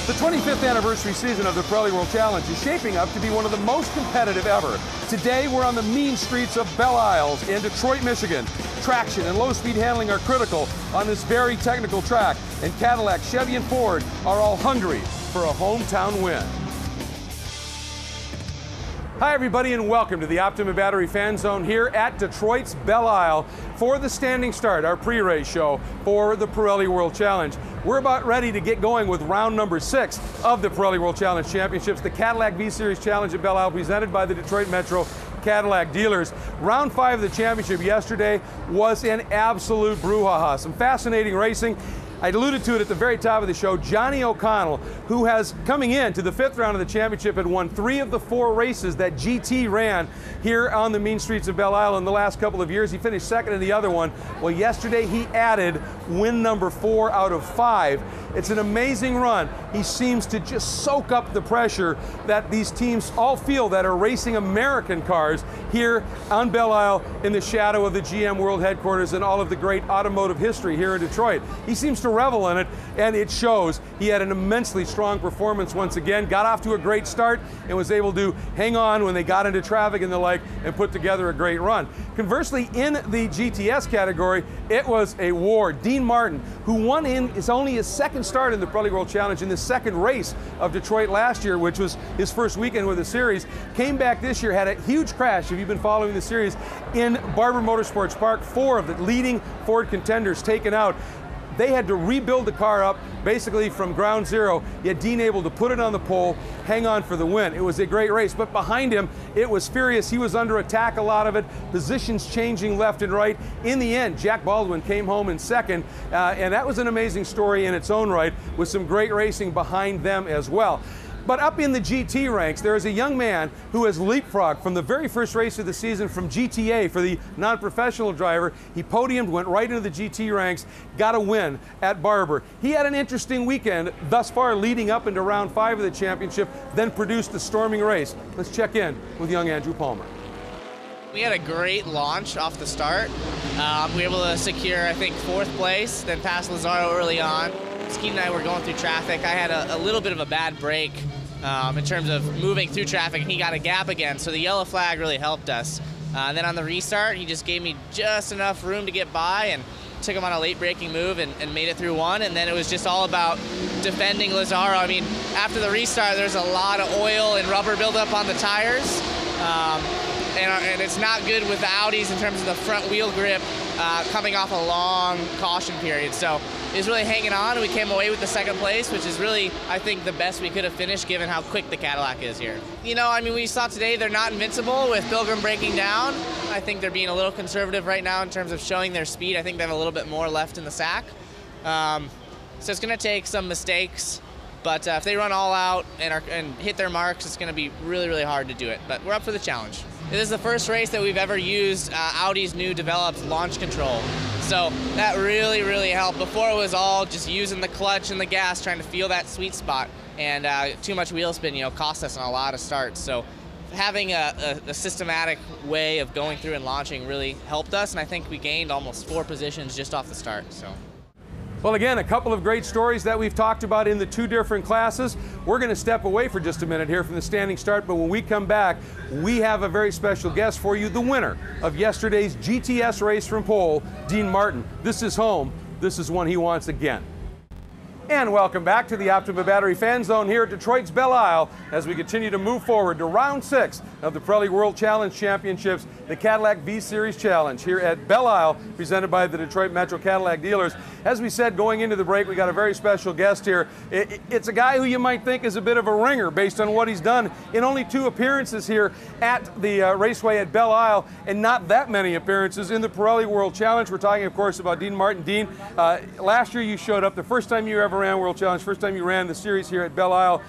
The 25th anniversary season of the Pirelli World Challenge is shaping up to be one of the most competitive ever. Today, we're on the mean streets of Belle Isle in Detroit, Michigan. Traction and low-speed handling are critical on this very technical track, and Cadillac, Chevy, and Ford are all hungry for a hometown win. Hi everybody, and welcome to the Optima Battery Fan Zone here at Detroit's Belle Isle for the standing start, our pre-race show for the Pirelli World Challenge. We're about ready to get going with round number 6 of the Pirelli World Challenge Championships, the Cadillac V-Series Challenge at Belle Isle, presented by the Detroit Metro Cadillac dealers. Round 5 of the championship yesterday was an absolute brouhaha. Some fascinating racing. I alluded to it at the very top of the show. Johnny O'Connell, who has coming in to the 5th round of the championship, had won 3 of the 4 races that GT ran here on the mean streets of Belle Isle in the last couple of years. He finished 2nd in the other one. Well, yesterday he added win number 4 out of 5. It's an amazing run. He seems to just soak up the pressure that these teams all feel that are racing American cars here on Belle Isle in the shadow of the GM World Headquarters and all of the great automotive history here in Detroit. He seems to revel in it, and it shows. He had an immensely strong performance once again, got off to a great start, and was able to hang on when they got into traffic and the like, and put together a great run. Conversely, in the GTS category, it was a war. Dean Martin, who won in is only his 2nd start in the Pirelli World Challenge in the 2nd race of Detroit last year, which was his first weekend with the series, came back this year, had a huge crash, if you've been following the series, in Barber Motorsports Park. 4 of the leading Ford contenders taken out. They had to rebuild the car up basically from ground zero, yet Dean able to put it on the pole, hang on for the win. It was a great race, but behind him, it was furious. He was under attack, a lot of it, positions changing left and right. In the end, Jack Baldwin came home in 2nd, and that was an amazing story in its own right, with some great racing behind them as well. But up in the GT ranks, there is a young man who has leapfrogged from the very first race of the season from GTA for the non-professional driver. He podiumed, went right into the GT ranks, got a win at Barber. He had an interesting weekend thus far leading up into round 5 of the championship, then produced a storming race. Let's check in with young Andrew Palmer. We had a great launch off the start. We were able to secure, I think, 4th place, then pass Lazaro early on. Skeet and I were going through traffic. I had a little bit of a bad break in terms of moving through traffic, and he got a gap again, so the yellow flag really helped us. Then on the restart, he just gave me just enough room to get by and took him on a late braking move and made it through 1, and then it was just all about defending Lazaro. I mean, after the restart, there's a lot of oil and rubber buildup on the tires. And it's not good with the Audis in terms of the front wheel grip coming off a long caution period. So it was really hanging on, and we came away with the 2nd place, which is really, I think, the best we could have finished given how quick the Cadillac is here. You know, I mean, we saw today they're not invincible with Pilgrim breaking down. I think they're being a little conservative right now in terms of showing their speed. I think they have a little bit more left in the sack. So it's going to take some mistakes. But if they run all out and hit their marks, it's going to be really, really hard to do it. But we're up for the challenge. This is the first race that we've ever used Audi's new developed launch control. So that really, really helped. Before it was all just using the clutch and the gas, trying to feel that sweet spot. And too much wheel spin, you know, cost us on a lot of starts. So having a systematic way of going through and launching really helped us. And I think we gained almost 4 positions just off the start. So. Well, again, a couple of great stories that we've talked about in the 2 different classes. We're going to step away for just a minute here from the standing start, but when we come back, we have a very special guest for you, the winner of yesterday's GTS race from pole, Dean Martin. This is home. This is one he wants again. And welcome back to the Optima Battery Fan Zone here at Detroit's Belle Isle as we continue to move forward to round 6 of the Pirelli World Challenge Championships, the Cadillac V-Series Challenge here at Belle Isle, presented by the Detroit Metro Cadillac dealers. As we said, going into the break, we got a very special guest here. It's a guy who you might think is a bit of a ringer based on what he's done in only 2 appearances here at the raceway at Belle Isle, and not that many appearances in the Pirelli World Challenge. We're talking, of course, about Dean Martin. Dean, last year you showed up, the first time you ever ran World Challenge, first time you ran the series here at Belle Isle,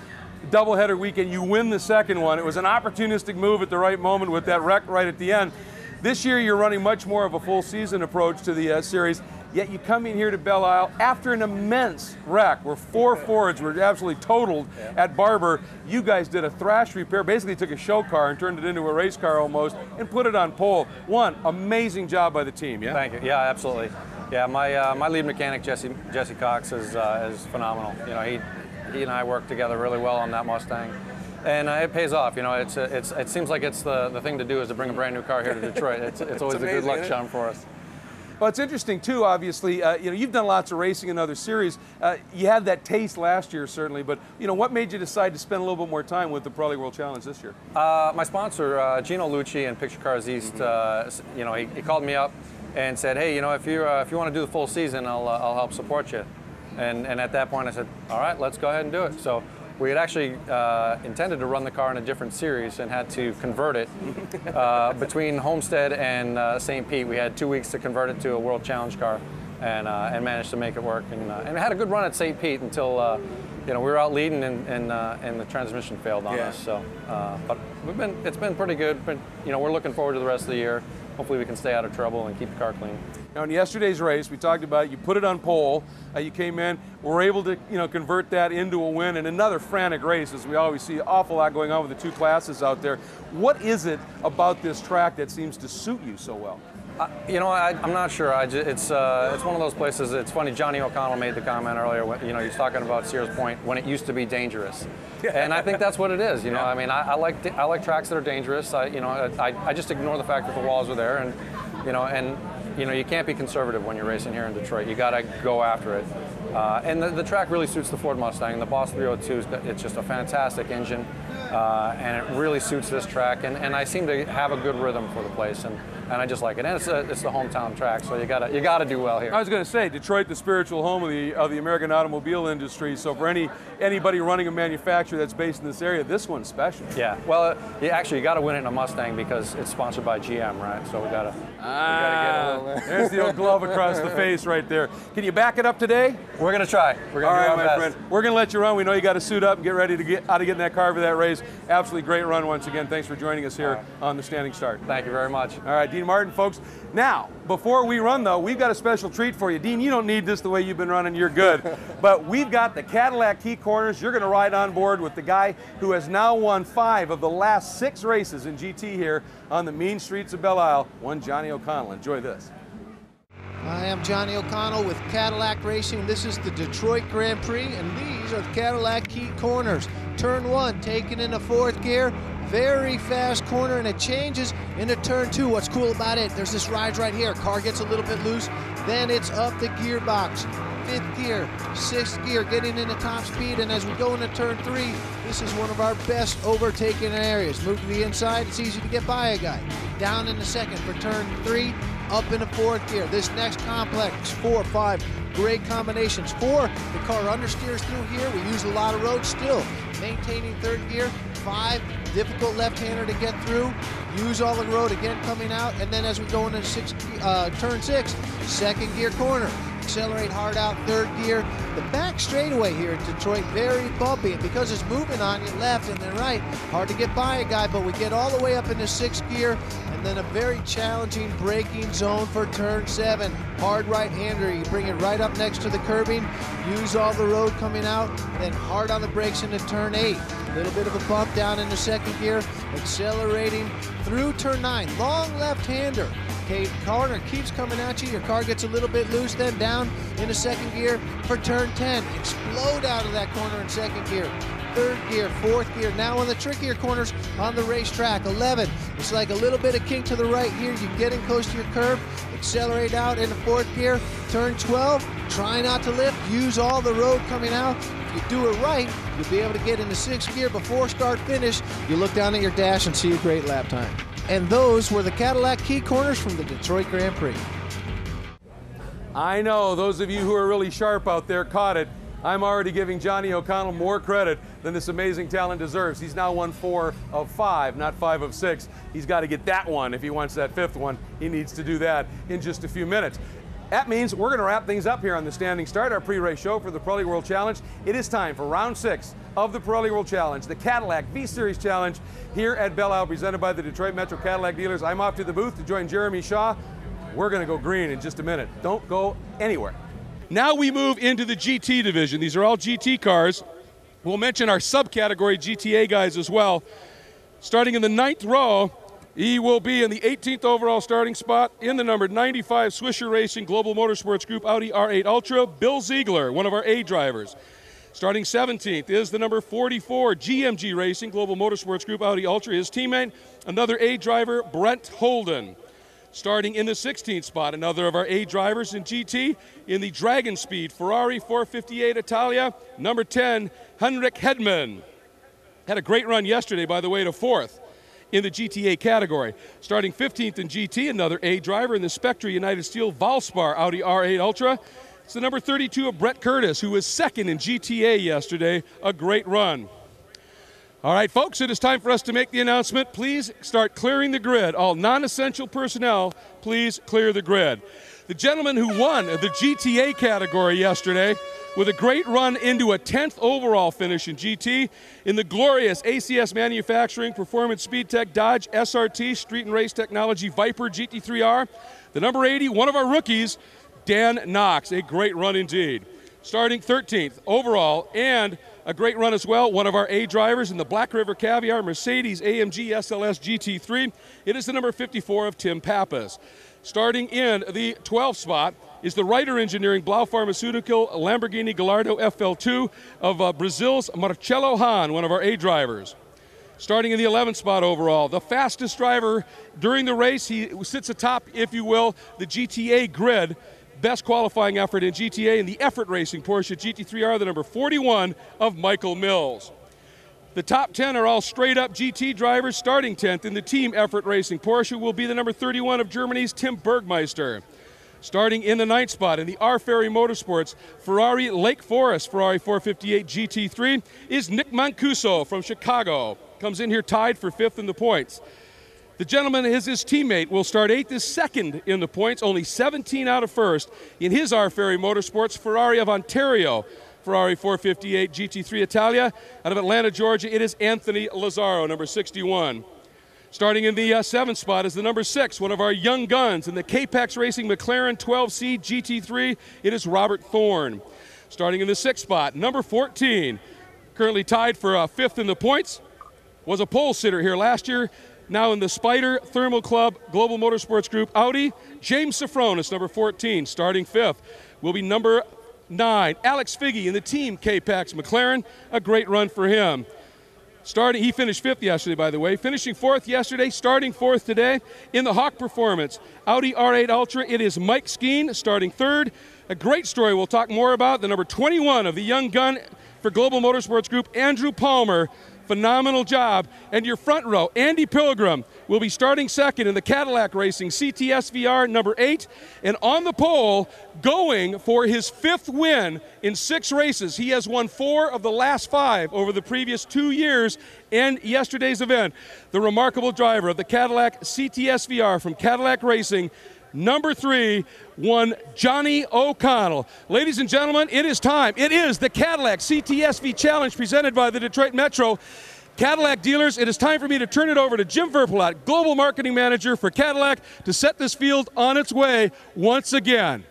doubleheader weekend, you win the 2nd one. It was an opportunistic move at the right moment with that wreck right at the end. This year you're running much more of a full season approach to the series, yet you come in here to Belle Isle after an immense wreck where 4 Fords were absolutely totaled at Barber. You guys did a thrash repair, basically took a show car and turned it into a race car almost and put it on pole. One amazing job by the team, yeah? Thank you. Yeah, absolutely. Yeah, my lead mechanic, Jesse Cox, is phenomenal. You know, he and I work together really well on that Mustang. And it pays off, you know. It seems like it's the thing to do is to bring a brand new car here to Detroit. It's always amazing, a good luck charm for us. Well, it's interesting too. Obviously, you know, you've done lots of racing in other series. You had that taste last year, certainly. But you know, what made you decide to spend a little bit more time with the Pirelli World Challenge this year? My sponsor, Gino Lucci and Picture Cars East, you know, he called me up and said, hey, you know, if you want to do the full season, I'll help support you. And at that point, I said, all right, let's go ahead and do it. So. We had actually intended to run the car in a different series and had to convert it between Homestead and St. Pete. We had 2 weeks to convert it to a World Challenge car, and managed to make it work. And had a good run at St. Pete until you know, we were out leading and the transmission failed on us. So, but it's been pretty good. But you know, we're looking forward to the rest of the year. Hopefully, we can stay out of trouble and keep the car clean. Now, in yesterday's race, we talked about you put it on pole. You came in, were able to convert that into a win in another frantic race, as we always see an awful lot going on with the two classes out there. What is it about this track that seems to suit you so well? You know, I'm not sure. It's one of those places. It's funny. Johnny O'Connell made the comment earlier. You know, he's talking about Sears Point when it used to be dangerous, and I think that's what it is. You know, I mean, I like tracks that are dangerous. I just ignore the fact that the walls are there, and you know, you can't be conservative when you're racing here in Detroit. You got to go after it. And the track really suits the Ford Mustang. The Boss 302 it's just a fantastic engine, and it really suits this track. And I seem to have a good rhythm for the place, and I just like it. And it's the hometown track, so you gotta do well here. I was going to say, Detroit, the spiritual home of the American automobile industry. So for anybody running a manufacturer that's based in this area, this one's special. Yeah. Well, you got to win it in a Mustang because it's sponsored by GM, right? So we gotta get a little. There's the old glove across the face right there. Can you back it up today? We're gonna try. We're gonna do our best. Friend. We're gonna let you run. We know you got to suit up and get ready to get in that car for that race. Absolutely great run once again. Thanks for joining us here on the Standing Start. Thank you very much. All right, Dean Martin, folks. Now, before we run though, we've got a special treat for you. Dean, you don't need this the way you've been running. You're good. But we've got the Cadillac Key Corners. You're gonna ride on board with the guy who has now won 5 of the last 6 races in GT here on the mean streets of Belle Isle. One Johnny O'Connell. Enjoy this. I am Johnny O'Connell with Cadillac Racing. This is the Detroit Grand Prix, and these are the Cadillac Key Corners. Turn 1, taken into 4th gear. Very fast corner, and it changes into turn 2. What's cool about it, there's this rise right here. Car gets a little bit loose, then it's up the gearbox. 5th gear, 6th gear, getting into top speed, and as we go into turn 3, this is one of our best overtaking areas. Move to the inside, it's easy to get by a guy. Down in the 2nd for turn 3, up into 4th gear. This next complex, 4, 5, great combinations. 4, the car understeers through here. We use a lot of road still. Maintaining 3rd gear. 5, difficult left-hander to get through. Use all the road again coming out. And then as we go into turn 6, 2nd gear corner. Accelerate hard out, 3rd gear. The back straightaway here in Detroit, very bumpy, and because it's moving on you left and then right, hard to get by a guy, but we get all the way up into 6th gear, and then a very challenging braking zone for turn 7. Hard right-hander, you bring it right up next to the curbing, use all the road coming out, then hard on the brakes into turn 8. A little bit of a bump down into 2nd gear, accelerating through turn 9. Long left-hander. Okay, corner keeps coming at you. Your car gets a little bit loose, then down into 2nd gear for turn 10. Explode out of that corner in 2nd gear. 3rd gear, 4th gear. Now on the trickier corners on the racetrack. 11. It's like a little bit of kink to the right here. You're getting close to your curve. Accelerate out into 4th gear. Turn 12. Try not to lift. Use all the road coming out. If you do it right, you'll be able to get into 6th gear before start finish. You look down at your dash and see a great lap time. And those were the Cadillac Key Corners from the Detroit Grand Prix. I know, those of you who are really sharp out there caught it. I'm already giving Johnny O'Connell more credit than this amazing talent deserves. He's now won 4 of 5, not 5 of 6. He's got to get that one if he wants that 5th one. He needs to do that in just a few minutes. That means we're going to wrap things up here on the Standing Start, our pre-race show for the Pirelli World Challenge. It is time for round 6 of the Pirelli World Challenge, the Cadillac V-Series Challenge here at Belle Isle, presented by the Detroit Metro Cadillac dealers. I'm off to the booth to join Jeremy Shaw. We're going to go green in just a minute. Don't go anywhere. Now we move into the GT division. These are all GT cars. We'll mention our subcategory GTA guys as well. Starting in the 9th row, he will be in the 18th overall starting spot in the number 95 Swisher Racing Global Motorsports Group Audi R8 Ultra, Bill Ziegler, one of our A drivers. Starting 17th is the number 44 GMG Racing Global Motorsports Group Audi Ultra. His teammate, another A driver, Brent Holden. Starting in the 16th spot, another of our A drivers in GT in the Dragon Speed Ferrari 458 Italia, number 10, Henrik Hedman. Had a great run yesterday, by the way, to 4th in the GTA category. Starting 15th in GT, another A driver in the Spectra United Steel Valspar Audi R8 Ultra. It's the number 32 of Brett Curtis, who was 2nd in GTA yesterday. A great run. All right, folks, it is time for us to make the announcement. Please start clearing the grid. All non-essential personnel, please clear the grid. The gentleman who won the GTA category yesterday with a great run into a 10th overall finish in GT in the glorious ACS Manufacturing Performance Speed Tech Dodge SRT Street and Race Technology Viper GT3R. The number 80, one of our rookies, Dan Knox. A great run indeed. Starting 13th overall, and a great run as well, one of our A drivers in the Black River Caviar Mercedes AMG SLS GT3. It is the number 54 of Tim Pappas. Starting in the 12th spot is the Ryder Engineering Blau Pharmaceutical Lamborghini Gallardo FL2 of Brazil's Marcelo Hahn, one of our A drivers. Starting in the 11th spot overall, the fastest driver during the race. He sits atop, if you will, the GTA grid. Best qualifying effort in GTA in the effort racing Porsche GT3R, the number 41 of Michael Mills. The top 10 are all straight up GT drivers. Starting 10th in the team effort racing Porsche will be the number 31 of Germany's Tim Bergmeister. Starting in the 9th spot in the R Ferry Motorsports Ferrari Lake Forest Ferrari 458 GT3 is Nick Mancuso from Chicago. Comes in here tied for 5th in the points. The gentleman, his teammate, will start 8th, is 2nd in the points, only 17 out of 1st in his R Ferry Motorsports Ferrari of Ontario Ferrari 458 GT3 Italia. Out of Atlanta, Georgia, it is Anthony Lazzaro, number 61. Starting in the 7th spot is the number 6, one of our young guns in the K-Pax Racing McLaren 12C GT3. It is Robert Thorne. Starting in the 6th spot, number 14, currently tied for 5th in the points, was a pole sitter here last year. Now in the Spider Thermal Club Global Motorsports Group Audi, James Safronis, number 14, starting 5th, will be number 9, Alex Figge in the Team K-Pax McLaren. A great run for him. He finished 5th yesterday, by the way. Finishing 4th yesterday, starting 4th today. In the Hawk Performance Audi R8 Ultra, it is Mike Skeen, starting 3rd. A great story we'll talk more about. The number 21 of the young gun for Global Motorsports Group, Andrew Palmer. Phenomenal job. And your front row, Andy Pilgrim, will be starting 2nd in the Cadillac Racing CTS VR number 8. And on the pole, going for his 5th win in 6 races. He has won 4 of the last 5 over the previous 2 years and yesterday's event. The remarkable driver of the Cadillac CTS VR from Cadillac Racing, number 3, one Johnny O'Connell. Ladies and gentlemen, it is time. It is the Cadillac CTSV Challenge presented by the Detroit Metro. Cadillac dealers, it is time for me to turn it over to Jim Verplat, Global Marketing Manager for Cadillac, to set this field on its way once again.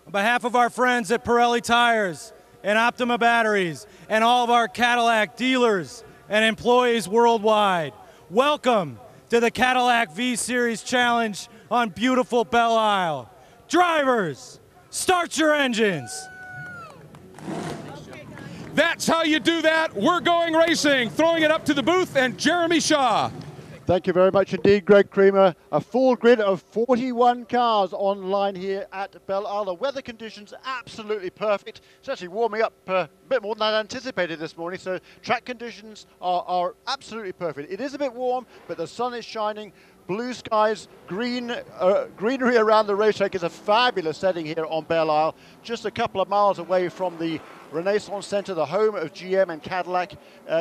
On behalf of our friends at Pirelli Tires and Optima Batteries and all of our Cadillac dealers and employees worldwide, welcome to the Cadillac V-Series Challenge on beautiful Belle Isle. Drivers, start your engines. That's how you do that. We're going racing. Throwing it up to the booth, and Jeremy Shaw. Thank you very much indeed, Greg Creamer. A full grid of 41 cars online here at Belle Isle. The weather conditions absolutely perfect. It's actually warming up a bit more than I anticipated this morning, so track conditions are absolutely perfect. It is a bit warm, but the sun is shining. Blue skies, greenery around the racetrack. Is a fabulous setting here on Belle Isle, just a couple of miles away from the Renaissance Center, the home of GM and Cadillac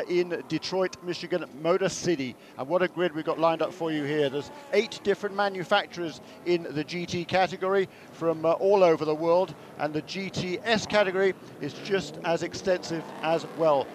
in Detroit, Michigan, Motor City. And what a grid we've got lined up for you here. There's 8 different manufacturers in the GT category from all over the world, and the GTS category is just as extensive as well.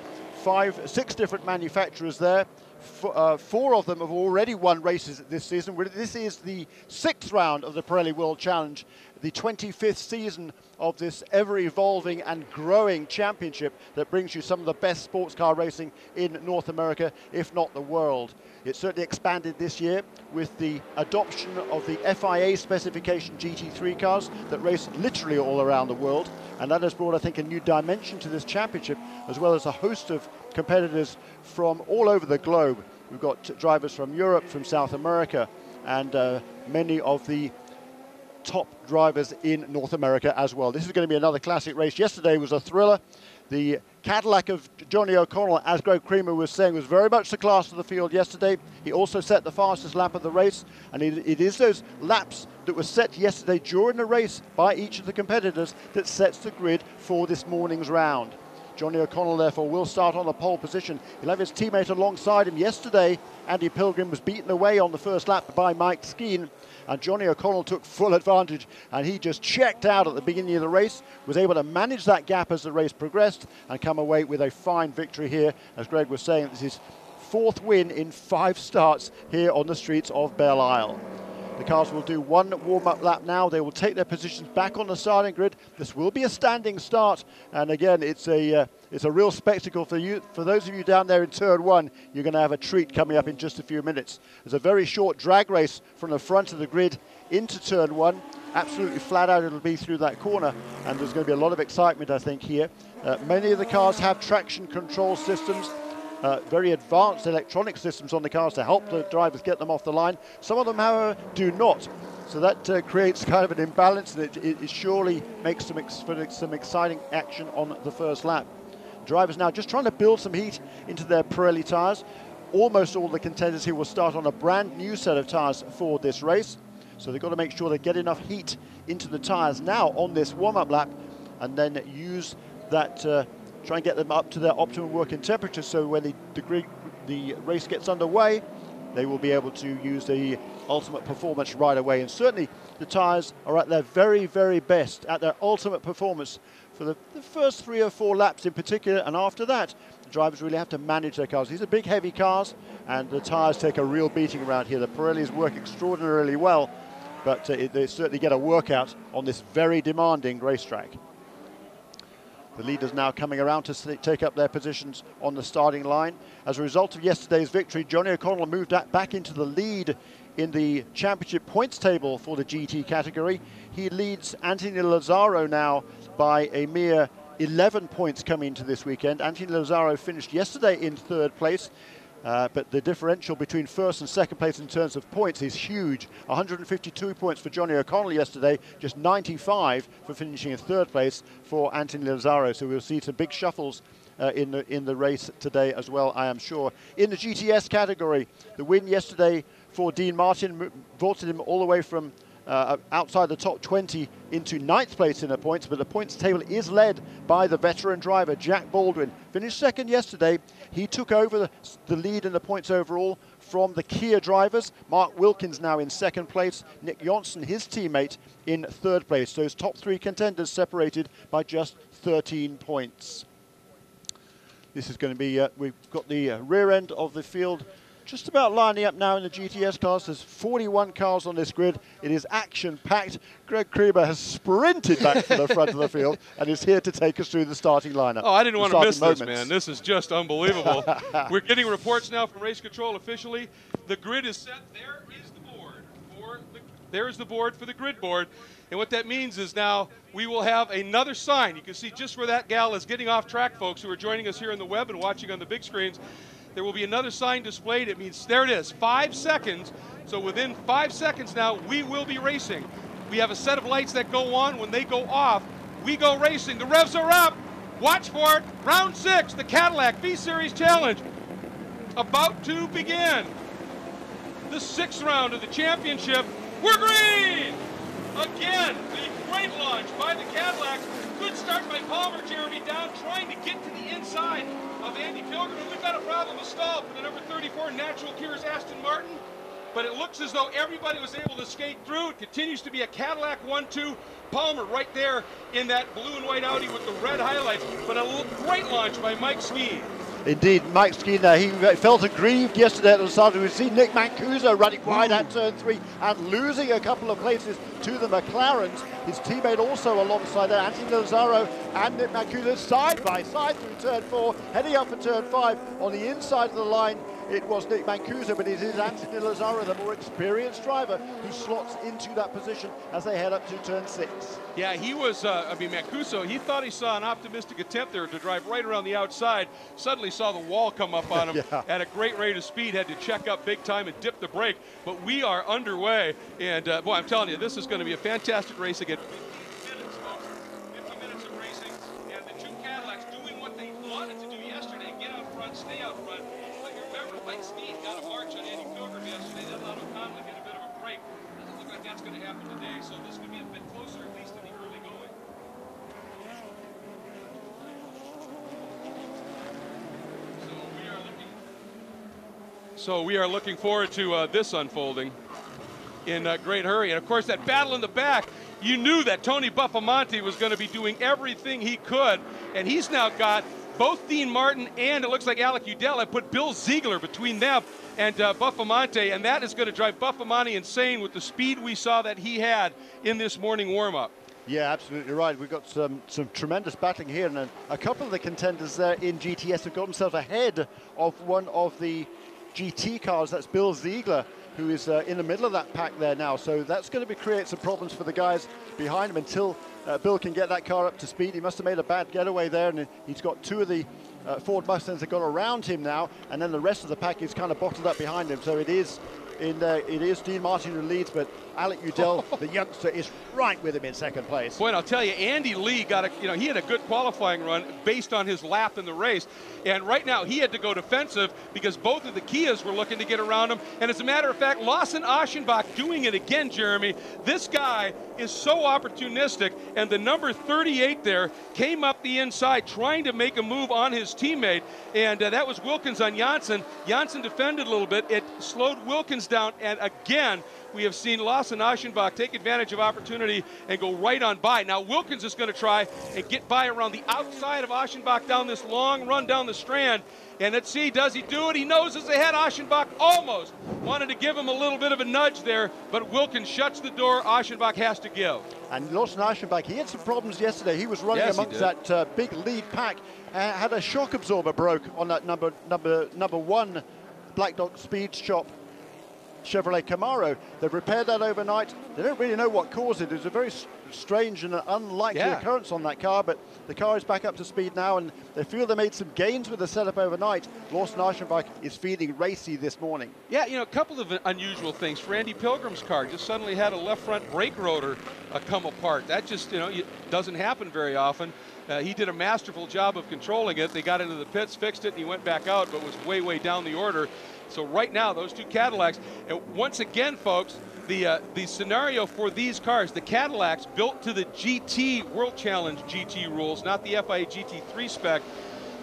6 different manufacturers there. 4 of them have already won races this season. This is the 6th round of the Pirelli World Challenge. the 25th season of this ever-evolving and growing championship that brings you some of the best sports car racing in North America, if not the world. It certainly expanded this year with the adoption of the FIA specification GT3 cars that race literally all around the world, and that has brought, I think, a new dimension to this championship, as well as a host of competitors from all over the globe. We've got drivers from Europe, from South America, and many of the top drivers in North America as well. This is going to be another classic race. Yesterday was a thriller. The Cadillac of Johnny O'Connell, as Greg Creamer was saying, was very much the class of the field yesterday. He also set the fastest lap of the race, and it is those laps that were set yesterday during the race by each of the competitors that sets the grid for this morning's round. Johnny O'Connell, therefore, will start on the pole position. He'll have his teammate alongside him. Yesterday, Andy Pilgrim was beaten away on the first lap by Mike Skeen, and Johnny O'Connell took full advantage, and he just checked out at the beginning of the race, was able to manage that gap as the race progressed, and come away with a fine victory here. As Greg was saying, this is 4th win in 5 starts here on the streets of Belle Isle. The cars will do one warm-up lap now. They will take their positions back on the starting grid. This will be a standing start, and again, it's a real spectacle for you. For those of you down there in turn 1, you're going to have a treat coming up in just a few minutes. There's a very short drag race from the front of the grid into turn 1. Absolutely flat out it'll be through that corner, and there's going to be a lot of excitement, I think, here. Many of the cars have traction control systems. Very advanced electronic systems on the cars to help the drivers get them off the line. Some of them, however, do not. So that creates kind of an imbalance, and it surely makes some exciting action on the first lap. Drivers now just trying to build some heat into their Pirelli tyres. Almost all the contenders here will start on a brand new set of tyres for this race. So they've got to make sure they get enough heat into the tyres now on this warm-up lap, and then use that try and get them up to their optimum working temperature, so when the race gets underway, they will be able to use the ultimate performance right away. And certainly the tyres are at their very, very best, at their ultimate performance for the first 3 or 4 laps in particular, and after that, the drivers really have to manage their cars. These are big, heavy cars, and the tyres take a real beating around here. The Pirellis work extraordinarily well, but they certainly get a workout on this very demanding racetrack. The leaders now coming around to take up their positions on the starting line. As a result of yesterday's victory, Johnny O'Connell moved back into the lead in the championship points table for the GT category. He leads Anthony Lazzaro now by a mere 11 points coming into this weekend. Anthony Lazzaro finished yesterday in 3rd place. But the differential between 1st and 2nd place in terms of points is huge. 152 points for Johnny O'Connell yesterday, just 95 for finishing in 3rd place for Anthony Lazzaro. So we'll see some big shuffles in the race today as well, I am sure. In the GTS category, the win yesterday for Dean Martin vaulted him all the way from outside the top 20 into 9th place in the points, but the points table is led by the veteran driver, Jack Baldwin. Finished 2nd yesterday. He took over the lead in the points overall from the Kia drivers. Mark Wilkins now in 2nd place. Nick Johnson, his teammate, in 3rd place. Those top 3 contenders separated by just 13 points. This is going to be, we've got the rear end of the field just about lining up now in the GTS class. There's 41 cars on this grid. It is action-packed. Greg Creamer has sprinted back to the front of the field and is here to take us through the starting lineup. Oh, I didn't want to miss this, man. This is just unbelievable. We're getting reports now from Race Control officially. The grid is set. There is the board. There is the board for the grid board. And what that means is now we will have another sign. You can see just where that gal is getting off track, folks who are joining us here on the web and watching on the big screens. There will be another sign displayed. It means, there it is, 5 seconds. So within 5 seconds now, we will be racing. We have a set of lights that go on. When they go off, we go racing. The revs are up. Watch for it. Round 6, the Cadillac V-Series Challenge, about to begin. The 6th round of the championship. We're green! Again, the great launch by the Cadillacs. Good start by Palmer, Jeremy down, trying to get to the inside of Andy Pilgrim. And we've got a problem with stall for the number 34 Natural Gears Aston Martin. But it looks as though everybody was able to skate through. It continues to be a Cadillac 1-2. Palmer right there in that blue and white Audi with the red highlights. But a great launch by Mike Skeen. Indeed, Mike Skinner, he felt aggrieved yesterday at the start. We've seen Nick Mancuso running wide at turn 3 and losing a couple of places to the McLarens. His teammate also alongside there, Anthony Lazaro and Nick Mancuso side by side through turn 4, heading up for turn 5 on the inside of the line. It was Nick Mancuso, but it is Anthony Lazaro, the more experienced driver, who slots into that position as they head up to turn 6. Yeah, he was, Mancuso, he thought he saw an optimistic attempt there to drive right around the outside, suddenly saw the wall come up on him Yeah. at a great rate of speed, had to check up big time and dip the brake, but we are underway, and boy, I'm telling you, this is going to be a fantastic race again. 50 minutes, folks, 50 minutes of racing, and the two Cadillacs doing what they wanted to do yesterday, get out front, stay out front. But you remember, Mike Sneed got a march on Andy Pilgrim yesterday, that allowed O'Connell to get a bit of a break. Doesn't look like that's going to happen today, so this could be a bit closer, at least in the early going. So we are looking forward to this unfolding in a great hurry. And of course, that battle in the back, you knew that Tony Buffamonte was going to be doing everything he could, and he's now got both Dean Martin and it looks like Alec Udell have put Bill Ziegler between them and Buffamonte, and that is going to drive Buffamonte insane with the speed we saw that he had in this morning warm-up. Yeah, absolutely right. We've got some tremendous battling here, and a couple of the contenders there in GTS have got themselves ahead of one of the GT cars. That's Bill Ziegler, who is in the middle of that pack there now. So that's going to create some problems for the guys behind him until Bill can get that car up to speed. He must have made a bad getaway there, and he's got two of the Ford Mustangs that got around him now, and then the rest of the pack is kind of bottled up behind him. So it is Dean Martin who leads, but Alec Udell, the youngster, is right with him in second place. Boy, and I'll tell you, Andy Lee got he had a good qualifying run based on his lap in the race. And right now he had to go defensive because both of the Kias were looking to get around him. And as a matter of fact, Lawson Aschenbach doing it again, Jeremy. This guy is so opportunistic, and the number 38 there came up the inside trying to make a move on his teammate, and that was Wilkins on Janssen. Janssen defended a little bit. It slowed Wilkins down, and again, we have seen Lawson Aschenbach take advantage of opportunity and go right on by. Now Wilkins is going to try and get by around the outside of Aschenbach down this long run down the strand. And let's see, does he do it? He noses ahead. Aschenbach almost wanted to give him a little bit of a nudge there, but Wilkins shuts the door. Aschenbach has to give. And Lawson Aschenbach, he had some problems yesterday. He was running amongst that big lead pack. Had a shock absorber broke on that number 1 Black Dog Speed Shop Chevrolet Camaro. They've repaired that overnight. They don't really know what caused it. It was a very strange and unlikely occurrence on that car, but the car is back up to speed now, and they feel they made some gains with the setup overnight. Lawson Aschenbach is feeling racy this morning. Yeah, a couple of unusual things. For Andy Pilgrim's car, just suddenly had a left front brake rotor come apart. That just, it doesn't happen very often. He did a masterful job of controlling it. They got into the pits, fixed it, and he went back out, but was way, way down the order. So right now, those two Cadillacs, and once again, folks, the scenario for these cars, the Cadillacs built to the GT World Challenge GT rules, not the FIA GT3 spec.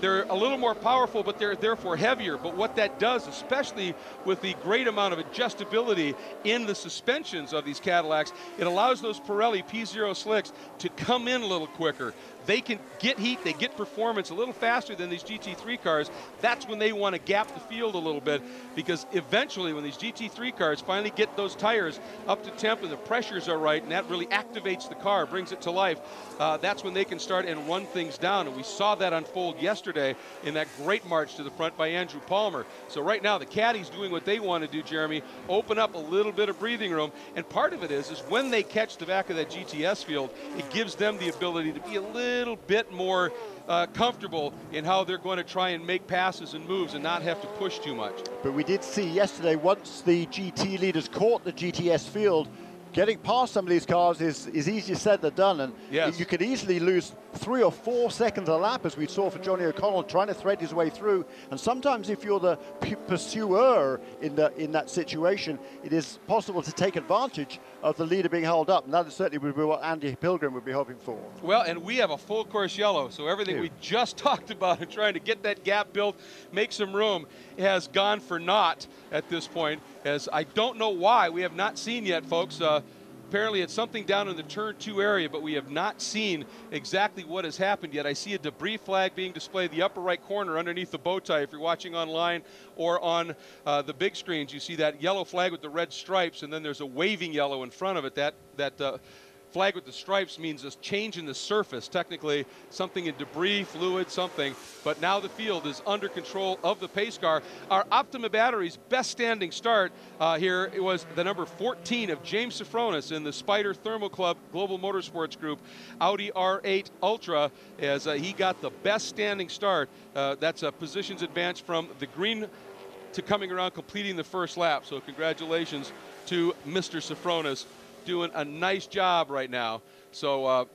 They're a little more powerful, but they're therefore heavier. But what that does, especially with the great amount of adjustability in the suspensions of these Cadillacs, it allows those Pirelli P0 slicks to come in a little quicker. They can get heat, they get performance a little faster than these GT3 cars. That's when they want to gap the field a little bit, because eventually when these GT3 cars finally get those tires up to temp and the pressures are right, and that really activates the car, brings it to life, that's when they can start and run things down. And we saw that unfold yesterday in that great march to the front by Andrew Palmer. So right now the Caddies doing what they want to do, Jeremy, open up a little bit of breathing room. And part of it is when they catch the back of that GTS field, it gives them the ability to be a little bit more comfortable in how they're going to try and make passes and moves and not have to push too much. But we did see yesterday, once the GT leaders caught the GTS field, getting past some of these cars is easier said than done, and you could easily lose 3 or 4 seconds a lap, as we saw for Johnny O'Connell trying to thread his way through. And sometimes if you're the pursuer in that situation, it is possible to take advantage of the leader being held up, and that certainly would be what Andy Pilgrim would be hoping for. Well, and we have a full course yellow, so everything we just talked about and trying to get that gap built, make some room, has gone for naught at this point, as I don't know why we have not seen yet, folks, apparently it's something down in the turn 2 area, but we have not seen exactly what has happened yet. I see a debris flag being displayed the upper right corner underneath the bow tie. If you're watching online or on the big screens, you see that yellow flag with the red stripes, and then there's a waving yellow in front of it. That flag with the stripes means a change in the surface, technically something in debris, fluid, something. But now the field is under control of the pace car. Our Optima Battery's best standing start here, it was the number 14 of James Sofronis in the Spider Thermal Club Global Motorsports Group Audi R8 Ultra, as he got the best standing start. That's a positions advance from the green to coming around, completing the first lap. So congratulations to Mr. Sofronis, doing a nice job right now. So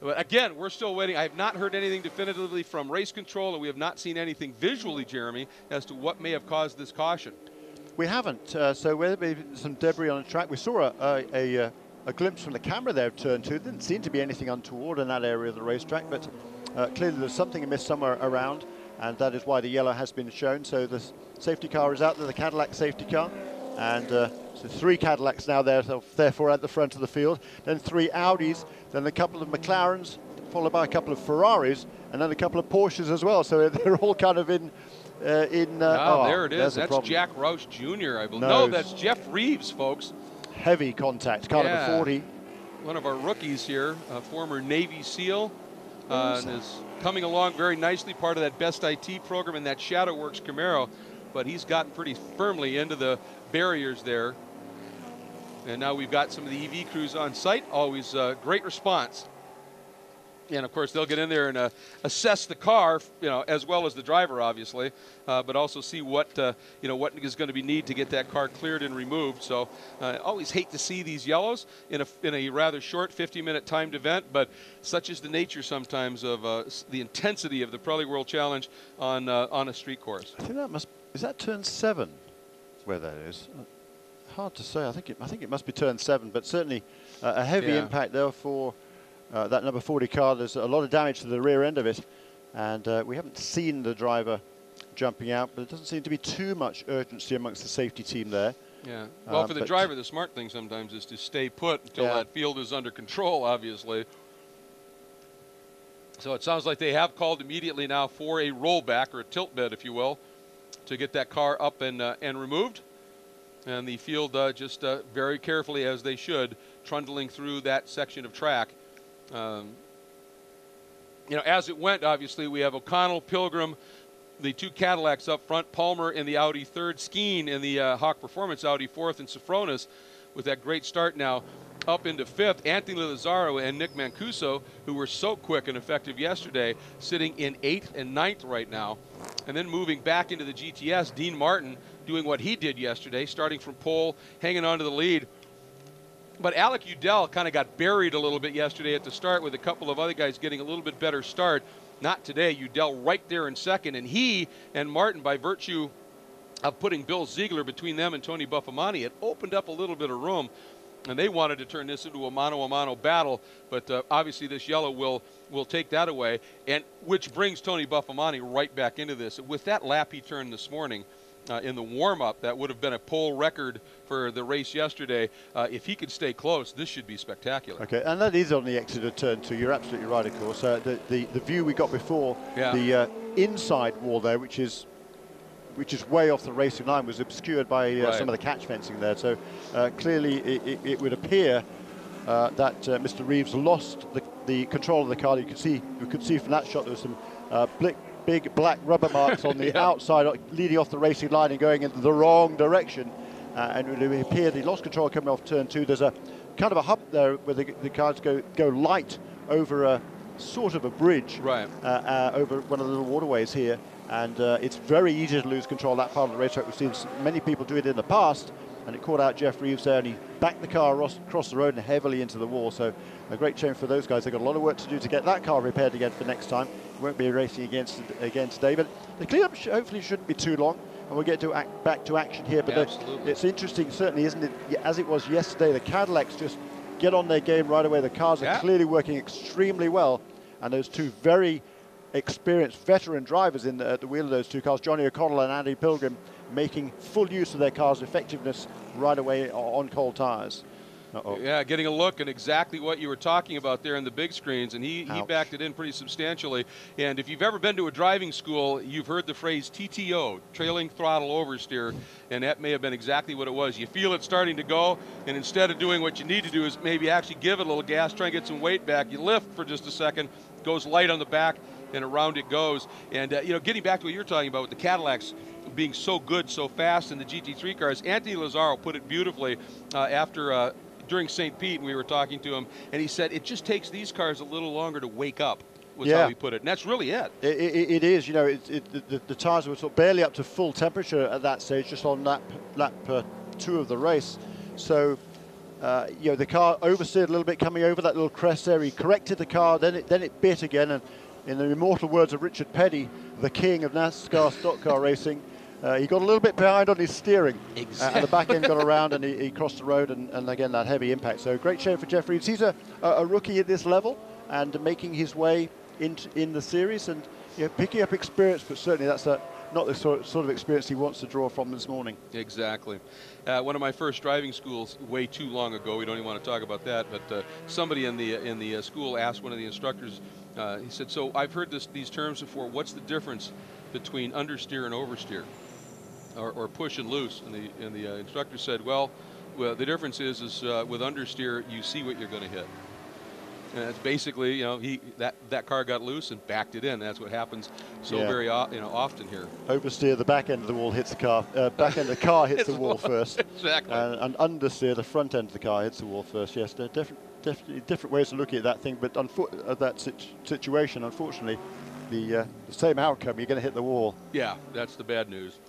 again, we're still waiting. I have not heard anything definitively from race control, and we have not seen anything visually, Jeremy, as to what may have caused this caution. We haven't. So whether there be some debris on the track, we saw a glimpse from the camera there of turn 2. Didn't seem to be anything untoward in that area of the racetrack, but clearly there's something amiss somewhere around, and that is why the yellow has been shown. So the safety car is out there, the Cadillac safety car, and so 3 Cadillacs now there, so therefore at the front of the field. Then 3 Audis, then a couple of McLarens, followed by a couple of Ferraris, and then a couple of Porsches as well. So they're all kind of in. There it is. That's Jack Roush Jr., I believe. No, that's Jeff Reeves, folks. Heavy contact, car number 40. One of our rookies here, a former Navy SEAL, and is coming along very nicely, part of that Best IT program in that Shadowworks Camaro, but he's gotten pretty firmly into the barriers there. And now we've got some of the EV crews on site. Always great response. And of course, they'll get in there and assess the car, as well as the driver, obviously, but also see what what is going to be needed to get that car cleared and removed. So, always hate to see these yellows in a rather short 50-minute timed event, but such is the nature sometimes of the intensity of the Pirelli World Challenge on a street course. I think is that turn 7, where that is. Hard to say. I think it must be turn 7, but certainly a heavy impact there for that number 40 car. There's a lot of damage to the rear end of it, and we haven't seen the driver jumping out, but it doesn't seem to be too much urgency amongst the safety team there. Yeah. Well, for the driver, the smart thing sometimes is to stay put until that field is under control, obviously. So it sounds like they have called immediately now for a rollback, or a tilt bed, if you will, to get that car up and removed. And the field just very carefully, as they should, trundling through that section of track. As it went, obviously, we have O'Connell, Pilgrim, the 2 Cadillacs up front, Palmer in the Audi 3rd, Skeen in the Hawk Performance Audi 4th, and Sofronis with that great start now up into 5th. Anthony Lazzaro and Nick Mancuso, who were so quick and effective yesterday, sitting in 8th and 9th right now. And then moving back into the GTS, Dean Martin doing what he did yesterday, starting from pole, hanging on to the lead. But Alec Udell kind of got buried a little bit yesterday at the start, with a couple of other guys getting a little bit better start. Not today. Udell right there in second, and he and Martin, by virtue of putting Bill Ziegler between them and Tony Buffamani, it opened up a little bit of room, and they wanted to turn this into a mano-a-mano battle, but obviously this yellow will take that away, and which brings Tony Buffamani right back into this. With that lap he turned this morning, in the warm-up, that would have been a pole record for the race yesterday. If he could stay close, this should be spectacular. Okay, and that is on the exit of turn 2. You're absolutely right, of course. The view we got before, the inside wall there, which is way off the racing line, was obscured by some of the catch fencing there. So clearly it would appear that Mr. Reeves lost the control of the car. You could see from that shot there was some big black rubber marks on the outside, leading off the racing line and going in the wrong direction. And it would appear he lost control coming off turn 2. There's a kind of a hump there where the cars go light over a sort of a bridge, over one of the little waterways here. And it's very easy to lose control of that part of the racetrack. We've seen many people do it in the past, and it caught out Jeff Reeves there, and he backed the car across the road and heavily into the wall. So a great shame for those guys. They've got a lot of work to do to get that car repaired again for next time. We won't be racing again today, but the cleanup hopefully shouldn't be too long, and we'll get back to action here. But it's interesting, certainly, isn't it, as it was yesterday, the Cadillacs just get on their game right away. The cars are clearly working extremely well, and those 2 very experienced veteran drivers at the wheel of those 2 cars, Johnny O'Connell and Andy Pilgrim, making full use of their car's effectiveness right away on cold tires. Yeah, getting a look at exactly what you were talking about there in the big screens, and he backed it in pretty substantially. And if you've ever been to a driving school, you've heard the phrase TTO, trailing throttle oversteer, and that may have been exactly what it was. You feel it starting to go, and instead of doing what you need to do is maybe actually give it a little gas, try and get some weight back. You lift for just a second, goes light on the back, and around it goes. And, you know, getting back to what you were talking about with the Cadillacs being so good, so fast in the GT3 cars, Anthony Lazzaro put it beautifully during St. Pete, we were talking to him, and he said it just takes these cars a little longer to wake up, was how he put it. And that's really it. It is, you know, the tires were sort of barely up to full temperature at that stage, just on lap 2 of the race. So, you know, the car oversteered a little bit coming over that little crest there. He corrected the car, then it bit again, and in the immortal words of Richard Petty, the king of NASCAR stock car racing, he got a little bit behind on his steering. Exactly. And the back end got around, and he crossed the road, and again, that heavy impact. So great shame for Jeff Reeves. He's a rookie at this level and making his way in the series, and you know, picking up experience, but certainly that's not the sort of experience he wants to draw from this morning. Exactly. One of my first driving schools way too long ago, we don't even want to talk about that, but somebody in the school asked one of the instructors, he said, so I've heard these terms before, what's the difference between understeer and oversteer? Or push and loose, and the instructor said, well, the difference is with understeer you see what you're going to hit, and that's basically, you know, that car got loose and backed it in. That's what happens very often here. Oversteer, the back end of the wall hits the car, back end of the car hits the wall first. Exactly. And understeer, the front end of the car hits the wall first. Yes, there are definitely different ways of looking at that thing, but that situation, unfortunately, the same outcome. You're going to hit the wall. Yeah, that's the bad news.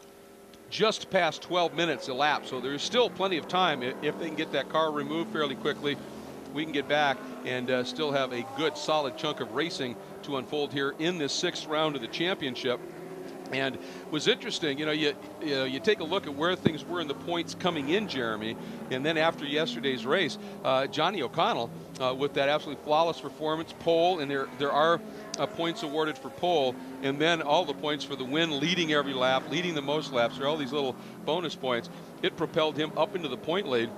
Just past 12 minutes elapsed, so there's still plenty of time. If they can get that car removed fairly quickly, we can get back and still have a good solid chunk of racing to unfold here in this 6th round of the championship. And was interesting, you know, you take a look at where things were in the points coming in, Jeremy, and then after yesterday's race, Johnny O'Connell with that absolutely flawless performance, pole, and there are points awarded for pole, and then all the points for the win, leading every lap, leading the most laps. There are all these little bonus points. It propelled him up into the point lead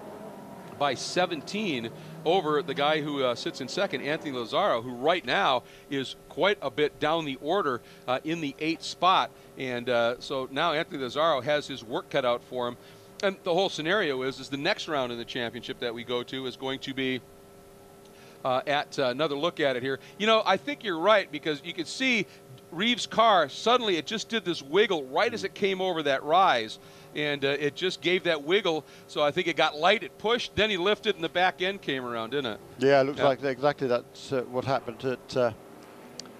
by 17 over the guy who sits in second, Anthony Lazzaro, who right now is quite a bit down the order in the 8th spot. And so now Anthony Lazzaro has his work cut out for him. And the whole scenario is the next round in the championship that we go to is going to be at another look at it here. You know, I think you're right, because you could see Reeves' car, suddenly it just did this wiggle right as it came over that rise. And it just gave that wiggle, so I think it got light, it pushed, then he lifted, and the back end came around, didn't it? Yeah, it looks like exactly that's what happened.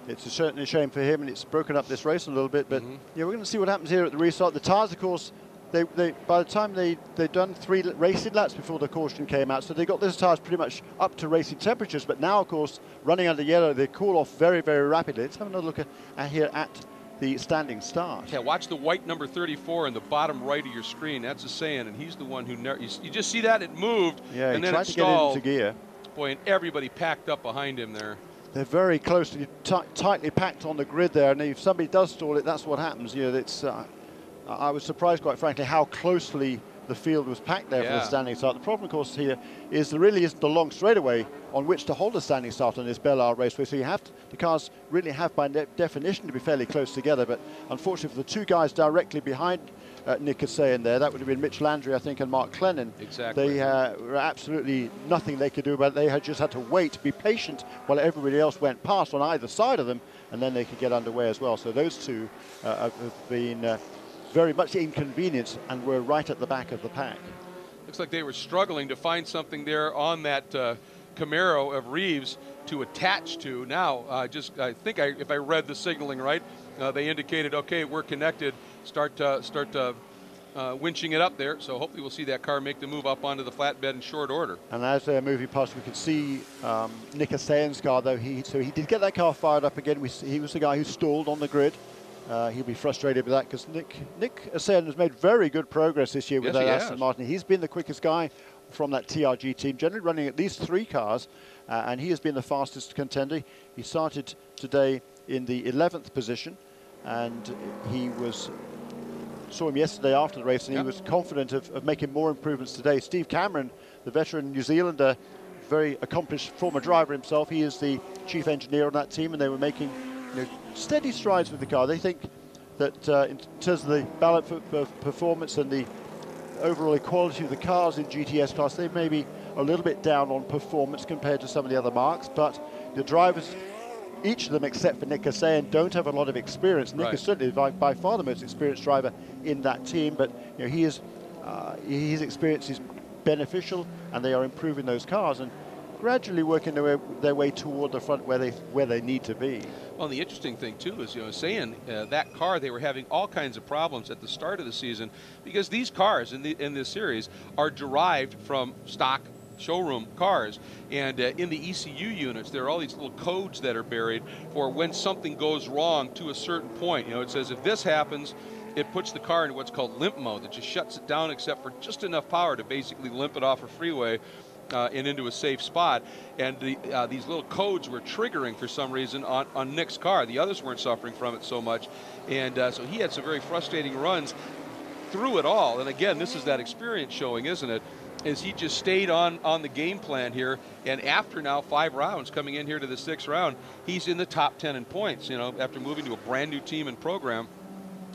It's certainly a shame for him, and it's broken up this race a little bit, but yeah, we're going to see what happens here at the restart. The tyres, of course, by the time they'd done 3 racing laps before the caution came out, so they got those tyres pretty much up to racing temperatures, but now, of course, running under yellow, they cool off very, very rapidly. Let's have another look at here at the standing start. Yeah, watch the white number 34 in the bottom right of your screen. That's a saying, and he's the one who you just see that it moved, and then it stalled. To get into gear. Boy, and everybody packed up behind him there. They're very closely, tightly packed on the grid there, and if somebody does stall it, that's what happens. You know, it's. I was surprised, quite frankly, how closely the field was packed there for the standing start. The problem, of course, here is there really isn't a long straightaway on which to hold a standing start on this Belle Isle Raceway. So you have the cars really have, by definition, to be fairly close together. But unfortunately, for the 2 guys directly behind Nick Kasayan there, that would have been Mitch Landry, I think, and Mark Clennon. Exactly. They were absolutely nothing they could do about it. They had just had to wait, be patient while everybody else went past on either side of them, and then they could get underway as well. So those 2 have been very much inconvenienced and were right at the back of the pack. Looks like they were struggling to find something there on that Camaro of Reeves to attach to. Now, I think if I read the signaling right, they indicated, okay, we're connected. Start winching it up there. So hopefully we'll see that car make the move up onto the flatbed in short order. And as they're moving past, we can see Nick Kasayan's car, though. He did get that car fired up again. He was the guy who stalled on the grid. He'll be frustrated with that, because Nick Kasayan has made very good progress this year with that Aston Martin. He's been the quickest guy from that TRG team, generally running at least 3 cars, and he has been the fastest contender. He started today in the 11th position, and he was saw him yesterday after the race, and he was confident of making more improvements today. Steve Cameron, the veteran New Zealander, very accomplished former driver himself, he is the chief engineer on that team, and they were making steady strides with the car. They think that in terms of the balance of performance and the overall equality of the cars in GTS class, they may be a little bit down on performance compared to some of the other marques, but the drivers, each of them except for Nick Kassayan, don't have a lot of experience. Nick is certainly by far the most experienced driver in that team, but his experience is beneficial, and they are improving those cars and gradually working their way toward the front where they need to be. Well, the interesting thing too is, saying that car, they were having all kinds of problems at the start of the season because these cars in this series are derived from stock showroom cars, and in the ECU units there are all these little codes that are buried for when something goes wrong to a certain point. It says if this happens, it puts the car into what's called limp mode, that just shuts it down except for just enough power to basically limp it off a freeway and into a safe spot. And these little codes were triggering for some reason on Nick's car. The others weren't suffering from it so much, and so he had some very frustrating runs through it all. And again, this is that experience showing, isn't it? Is he just stayed on the game plan here, and after now 5 rounds coming in here to the 6th round, he's in the top 10 in points, after moving to a brand new team and program.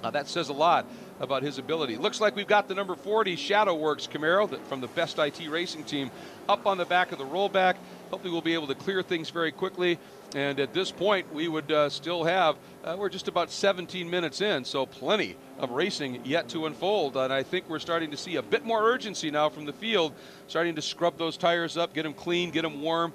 That says a lot about his ability. Looks like we've got the number 40 Shadow Works Camaro from the Best IT Racing team up on the back of the rollback. Hopefully we'll be able to clear things very quickly. And at this point, we would still have, we're just about 17 minutes in, so plenty of racing yet to unfold. And I think we're starting to see a bit more urgency now from the field, starting to scrub those tires up, get them clean, get them warm.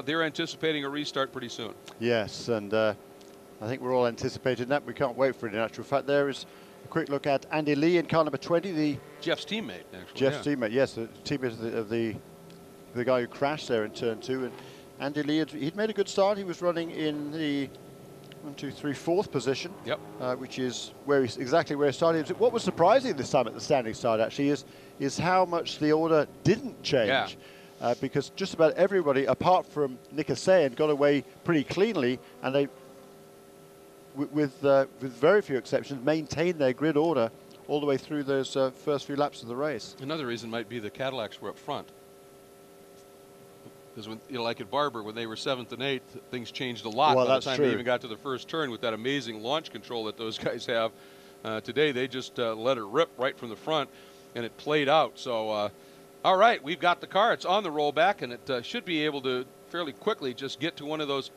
They're anticipating a restart pretty soon. Yes, and I think we're all anticipating that. We can't wait for it. In actual fact, there is a quick look at Andy Lee in car number 20. Jeff's teammate, actually. Jeff's teammate, yes, the teammate of the guy who crashed there in turn 2. And Andy Lee, he'd made a good start. He was running in the 4th position, which is exactly where he started. What was surprising this time at the standing start actually is how much the order didn't change. Because just about everybody, apart from Nick Kassayan, got away pretty cleanly, and they, with very few exceptions, maintained their grid order all the way through those first few laps of the race. Another reason might be the Cadillacs were up front. Because when, like at Barber, when they were 7th and 8th, things changed a lot by the time they even got to the first turn with that amazing launch control that those guys have. Today, they just let it rip right from the front, and it played out. So, all right, we've got the car. It's on the rollback, and it should be able to fairly quickly just get to one of those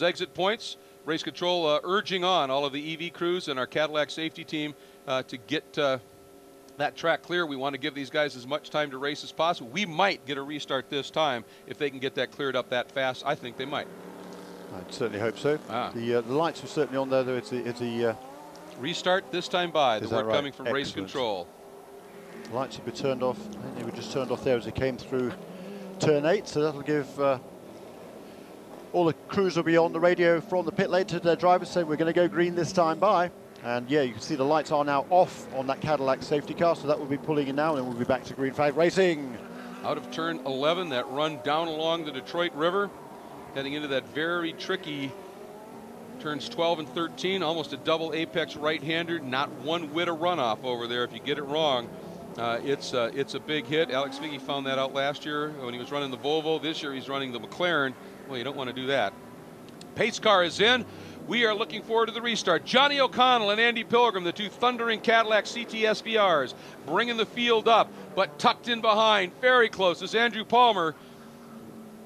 exit points. Race control urging on all of the EV crews and our Cadillac safety team to get that track clear. We want to give these guys as much time to race as possible. We might get a restart this time if they can get that cleared up that fast. I think they might. I'd certainly hope so. The lights are certainly on there, though. It's a restart this time by. The word coming from race control. The lights will be turned off. I think they were just turned off there as they came through turn 8, so that'll give all the crews will be on the radio from the pit lane to their drivers saying we're going to go green this time by. And yeah, you can see the lights are now off on that Cadillac safety car, so that will be pulling in now, and then we'll be back to green flag racing. Out of turn 11, that run down along the Detroit River, heading into that very tricky turns 12 and 13, almost a double apex right-hander, not one whit of runoff over there. If you get it wrong, it's a big hit. Alex Figge found that out last year when he was running the Volvo. This year he's running the McLaren. Well, you don't want to do that. Pace car is in. We are looking forward to the restart. Johnny O'Connell and Andy Pilgrim, the 2 thundering Cadillac CTS VRs, bringing the field up, but tucked in behind, very close, is Andrew Palmer,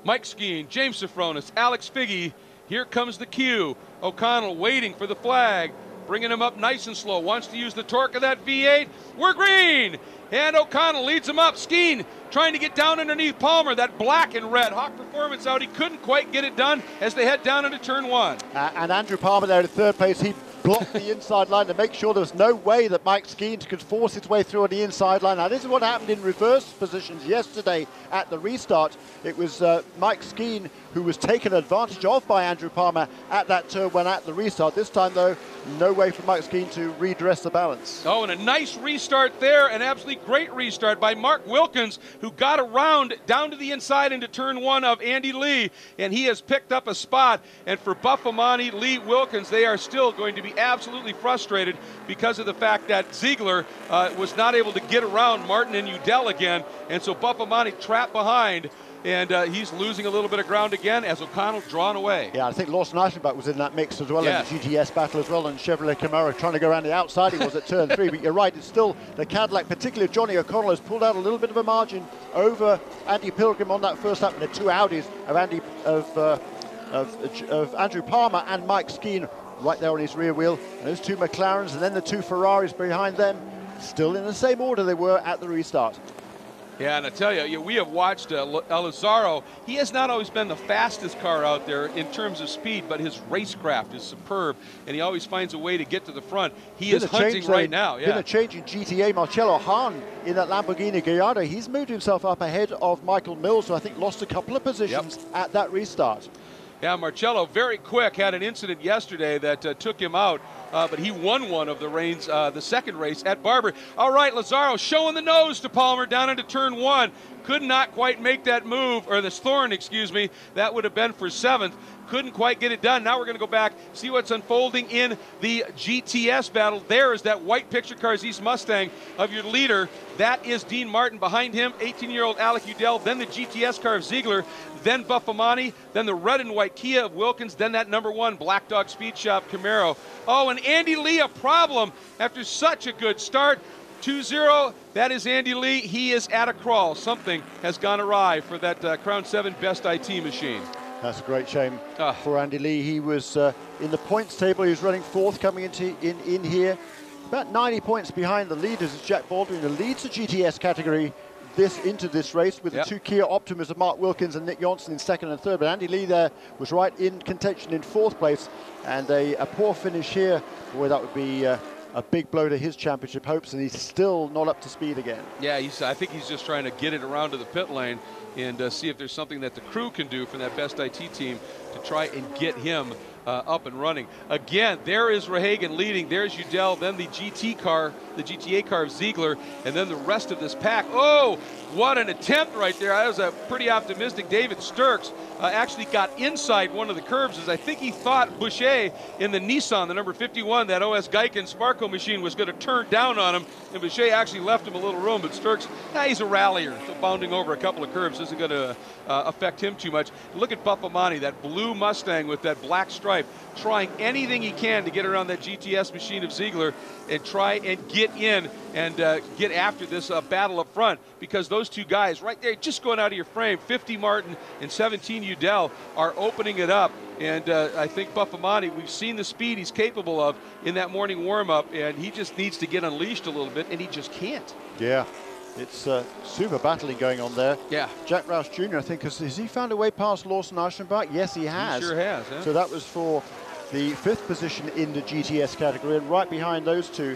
Mike Skeen, James Safronis, Alex Figge. Here comes the cue. O'Connell waiting for the flag, bringing him up nice and slow, wants to use the torque of that V8. We're green! And O'Connell leads him up. Skeen trying to get down underneath Palmer. That black and red Hawk Performance Audi couldn't quite get it done as they head down into turn 1. And Andrew Palmer there at 3rd place, he blocked the inside line to make sure there was no way that Mike Skeen could force his way through on the inside line. Now this is what happened in reverse positions yesterday at the restart. It was Mike Skeen who was taken advantage of by Andrew Palmer at that turn 1 at the restart. This time though, no way for Mike Skeen to redress the balance. Oh, and a nice restart there, an absolutely great restart by Mark Wilkins, who got around down to the inside into turn one of Andy Lee, and he has picked up a spot. And for Buffamani, Lee, Wilkins, they are still going to be absolutely frustrated because of the fact that Ziegler was not able to get around Martin and Udell again, and so Buffamani trapped behind. And he's losing a little bit of ground again as O'Connell drawn away. Yeah, I think Lawson Eichenbach was in that mix as well, Yes. in the GTS battle as well, and Chevrolet Camaro trying to go around the outside. He was at turn 3, but you're right, it's still the Cadillac, particularly Johnny O'Connell, has pulled out a little bit of a margin over Andy Pilgrim on that first lap, and the two Audis of Andrew Palmer and Mike Skeen right there on his rear wheel, and those two McLarens, and then the two Ferraris behind them, still in the same order they were at the restart. Yeah, and I tell you, we have watched Lazaro. He has not always been the fastest car out there in terms of speed, but his racecraft is superb, and he always finds a way to get to the front. He is hunting right now. Been a change in GTA. Marcello Hahn in that Lamborghini Gallardo. He's moved himself up ahead of Michael Mills, who I think lost a couple of positions at that restart. Yeah, Marcello, very quick, had an incident yesterday that took him out, but he won one of the reigns, the second race at Barber. All right, Lazaro showing the nose to Palmer down into turn one. Could not quite make that move, or this Thorne, excuse me. That would have been for 7th. Couldn't quite get it done. Now we're going to go back, see what's unfolding in the GTS battle. There is that white picture cars East Mustang of your leader. That is Dean Martin. Behind him, 18-year-old Alec Udell, then the GTS car of Ziegler, then Buffamani, then the red and white Kia of Wilkins, then that number 1 Black Dog Speed Shop Camaro. Oh, and Andy Lee, a problem after such a good start. 2-0, that is Andy Lee. He is at a crawl. Something has gone awry for that Crown 7 Best IT machine. That's a great shame for Andy Lee. He was in the points table. He was running 4th coming in here. About 90 points behind the leaders is Jack Baldwin, who leads the GTS category into this race with the two Kia Optimas of Mark Wilkins and Nick Johnson in 2nd and 3rd. But Andy Lee there was right in contention in 4th place. And a poor finish here. Boy, that would be a big blow to his championship hopes, and he's still not up to speed again. Yeah, I think he's just trying to get it around to the pit lane and see if there's something that the crew can do from that Best IT team to try and get him up and running. Again, there is Rehagen leading. There's Udell, then the GT car, the GTA car of Ziegler, and then the rest of this pack. Oh, what an attempt right there. That was a pretty optimistic. David Sturks actually got inside one of the curbs, as I think he thought Boucher in the Nissan, the number 51, that OS Geiken Sparco machine was going to turn down on him, and Boucher actually left him a little room, but Sturks, he's a rallier, so bounding over a couple of curbs isn't going to affect him too much. Look at Buffamani, that blue Mustang with that black stripe, trying anything he can to get around that GTS machine of Ziegler and try and get in and get after this battle up front, because those two guys right there just going out of your frame, 50 Martin and 17 Udell, are opening it up. And I think Buffamani, we've seen the speed he's capable of in that morning warm-up, and he just needs to get unleashed a little bit, and he just can't. Yeah. It's super battling going on there. Yeah. Jack Rouse Jr., I think, has he found a way past Lawson Eichenbach? Yes, he has. He sure has. Yeah. So that was for the 5th position in the GTS category, and right behind those two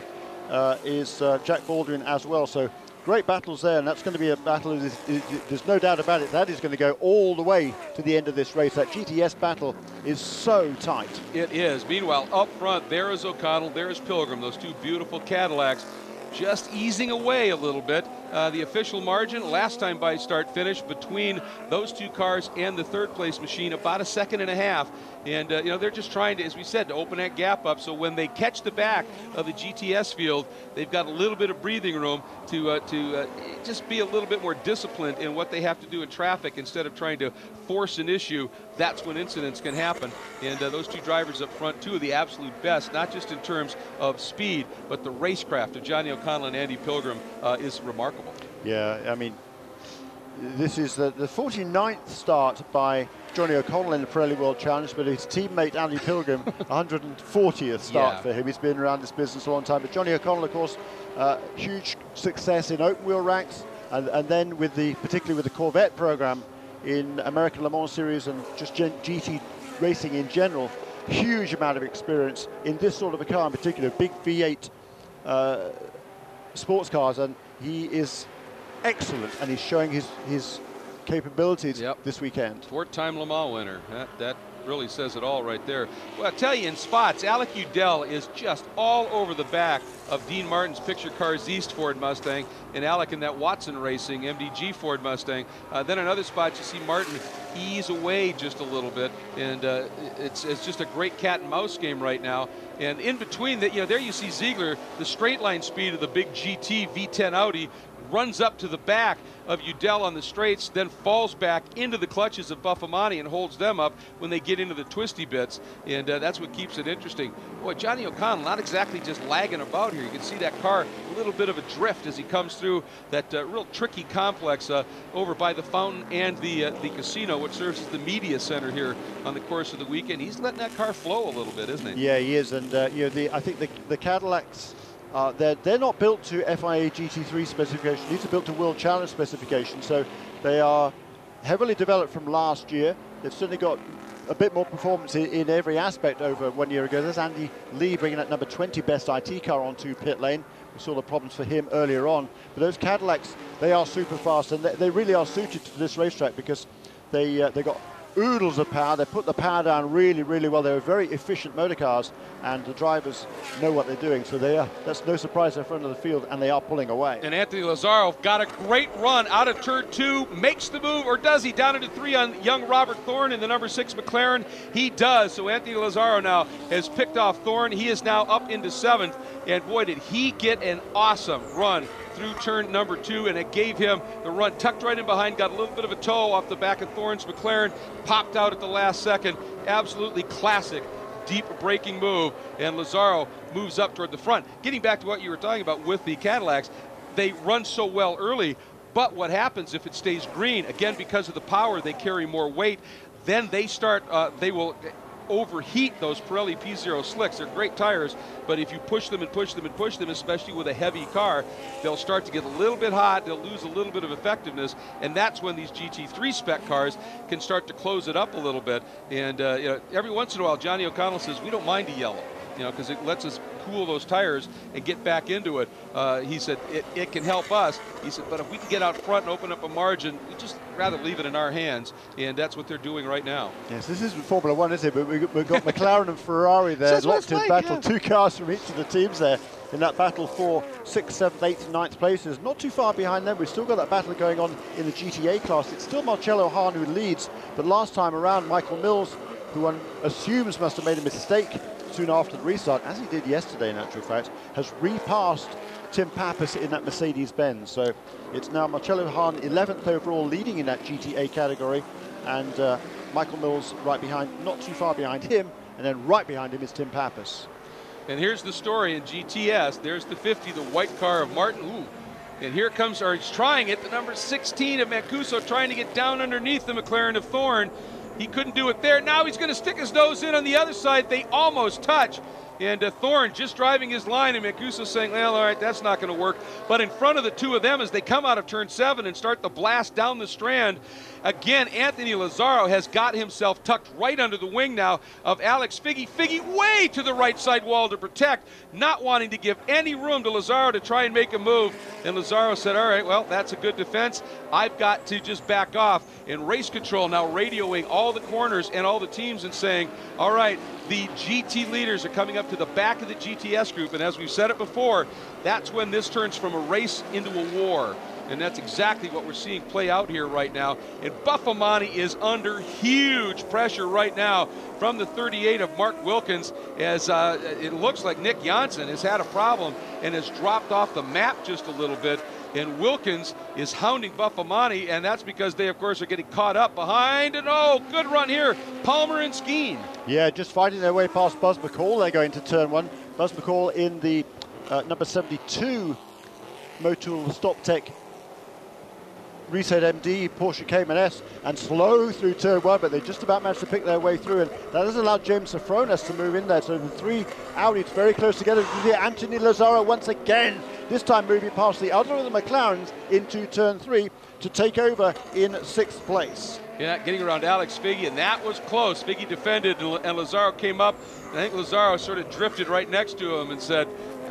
is Jack Baldwin as well. So great battles there, and that's going to be a battle. There's no doubt about it. That is going to go all the way to the end of this race. That GTS battle is so tight. It is. Meanwhile, up front, there is O'Connell, there is Pilgrim, those two beautiful Cadillacs, just easing away a little bit. The official margin last time by start finish between those two cars and the 3rd place machine, about 1.5 seconds. And you know, they're just trying to, as we said, to open that gap up, so when they catch the back of the GTS field, they've got a little bit of breathing room to just be a little bit more disciplined in what they have to do in traffic instead of trying to force an issue. That's when incidents can happen. And those two drivers up front, two of the absolute best, not just in terms of speed, but the racecraft of Johnny O'Connell and Andy Pilgrim is remarkable. Yeah, I mean, this is the 49th start by Johnny O'Connell in the Pirelli World Challenge, but his teammate Andy Pilgrim, 140th start for him. He's been around this business a long time. But Johnny O'Connell, of course, huge success in open wheel ranks, and then particularly with the Corvette program in American Le Mans Series and just GT racing in general. Huge amount of experience in this sort of a car in particular, big V8 sports cars, and he is excellent, and he's showing his capabilities this weekend. 4-time Le Mans winner. That really says it all right there. Well, I'll tell you, in spots, Alec Udell is just all over the back of Dean Martin's Picture Cars East Ford Mustang, and Alec in that Watson Racing MDG Ford Mustang. Then in other spots, you see Martin ease away just a little bit, and it's just a great cat and mouse game right now. And in between that, there you see Ziegler, the straight line speed of the big GT V10 Audi, runs up to the back of Udell on the straights, then falls back into the clutches of Buffamani and holds them up when they get into the twisty bits, and that's what keeps it interesting. Boy, Johnny O'Connell not exactly just lagging about here. You can see that car a little bit of a drift as he comes through that real tricky complex over by the fountain and the casino, which serves as the media center here on the course of the weekend. He's letting that car flow a little bit, isn't he? Yeah, he is, and I think the Cadillacs, they're not built to FIA GT3 specification. These are built to World Challenge specification, so they are heavily developed from last year. They've certainly got a bit more performance in every aspect over 1 year ago. There's Andy Lee bringing that number 20 best IT car onto pit lane. We saw the problems for him earlier on. But those Cadillacs, they are super fast, and they really are suited to this racetrack because they got oodles of power. They put the power down really, really well. They're very efficient motor cars, and the drivers know what they're doing. So that's no surprise they're front of the field, and they are pulling away. And Anthony Lazzaro got a great run out of turn 2, makes the move, or does he? Down into 3 on young Robert Thorne in the number 6 McLaren. He does. So Anthony Lazzaro now has picked off Thorne. He is now up into 7th, and boy, did he get an awesome run through turn number 2, and it gave him the run, tucked right in behind, got a little bit of a toe off the back of Thorne's McLaren, popped out at the last second. Absolutely classic deep braking move, and Lazzaro moves up toward the front. Getting back to what you were talking about with the Cadillacs, they run so well early, but what happens if it stays green? Again, because of the power, they carry more weight. Then they start, they will overheat those Pirelli P0 slicks. They're great tires, but if you push them and push them and push them, especially with a heavy car, they'll start to get a little bit hot, they'll lose a little bit of effectiveness, and that's when these GT3 spec cars can start to close it up a little bit. And every once in a while, Johnny O'Connell says, we don't mind a yellow, because it lets us cool those tires and get back into it. He said, it can help us. He said, but if we can get out front and open up a margin, we just rather leave it in our hands, and that's what they're doing right now. Yes, this isn't Formula One, is it? But we've got McLaren and Ferrari there, locked in battle. Yeah. 2 cars from each of the teams there in that battle for 6th, 7th, 8th, and 9th places. Not too far behind them. We've still got that battle going on in the GTA class. It's still Marcello Hahn who leads, but last time around, Michael Mills, who one assumes must have made a mistake soon after the restart, as he did yesterday in actual fact, has repassed Tim Pappas in that Mercedes-Benz. So it's now Marcello Hahn 11th overall, leading in that GTA category, and Michael Mills right behind, not too far behind him, and then right behind him is Tim Pappas. And here's the story in GTS. There's the 50, the white car of Martin. Ooh. And here comes, or he's trying it, the number 16 of Mancuso, trying to get down underneath the McLaren of Thorne. He couldn't do it there. Now he's going to stick his nose in on the other side. They almost touch. And Thorne just driving his line, and Mancuso saying, well, all right, that's not going to work. But in front of the two of them, as they come out of turn 7 and start the blast down the strand, again, Anthony Lazzaro has got himself tucked right under the wing now of Alex Figge. Figge way to the right side wall to protect, not wanting to give any room to Lazzaro to try and make a move. And Lazzaro said, all right, well, that's a good defense. I've got to just back off. And race control now radioing all the corners and all the teams and saying, all right, the GT leaders are coming up to the back of the GTS group, and as we've said it before, that's when this turns from a race into a war. And that's exactly what we're seeing play out here right now. And Buffamani is under huge pressure right now from the 38 of Mark Wilkins, as it looks like Nick Janssen has had a problem and has dropped off the map just a little bit. And Wilkins is hounding Buffamani, and that's because they, of course, are getting caught up behind. And oh, good run here, Palmer and Skeen. Yeah, just fighting their way past Buzz McCall. They're going to turn 1. Buzz McCall in the number 72 Motul StopTech Reset MD Porsche Cayman S, and slow through turn 1, but they just about managed to pick their way through, and that has allowed James Safronas to move in there. So the 3 Audis very close together. Anthony Lazzaro once again, this time moving past the other of the McLarens into turn 3 to take over in 6th place. Yeah, getting around Alex Figge, and that was close. Figge defended, and Lazzaro came up. I think Lazzaro sort of drifted right next to him and said,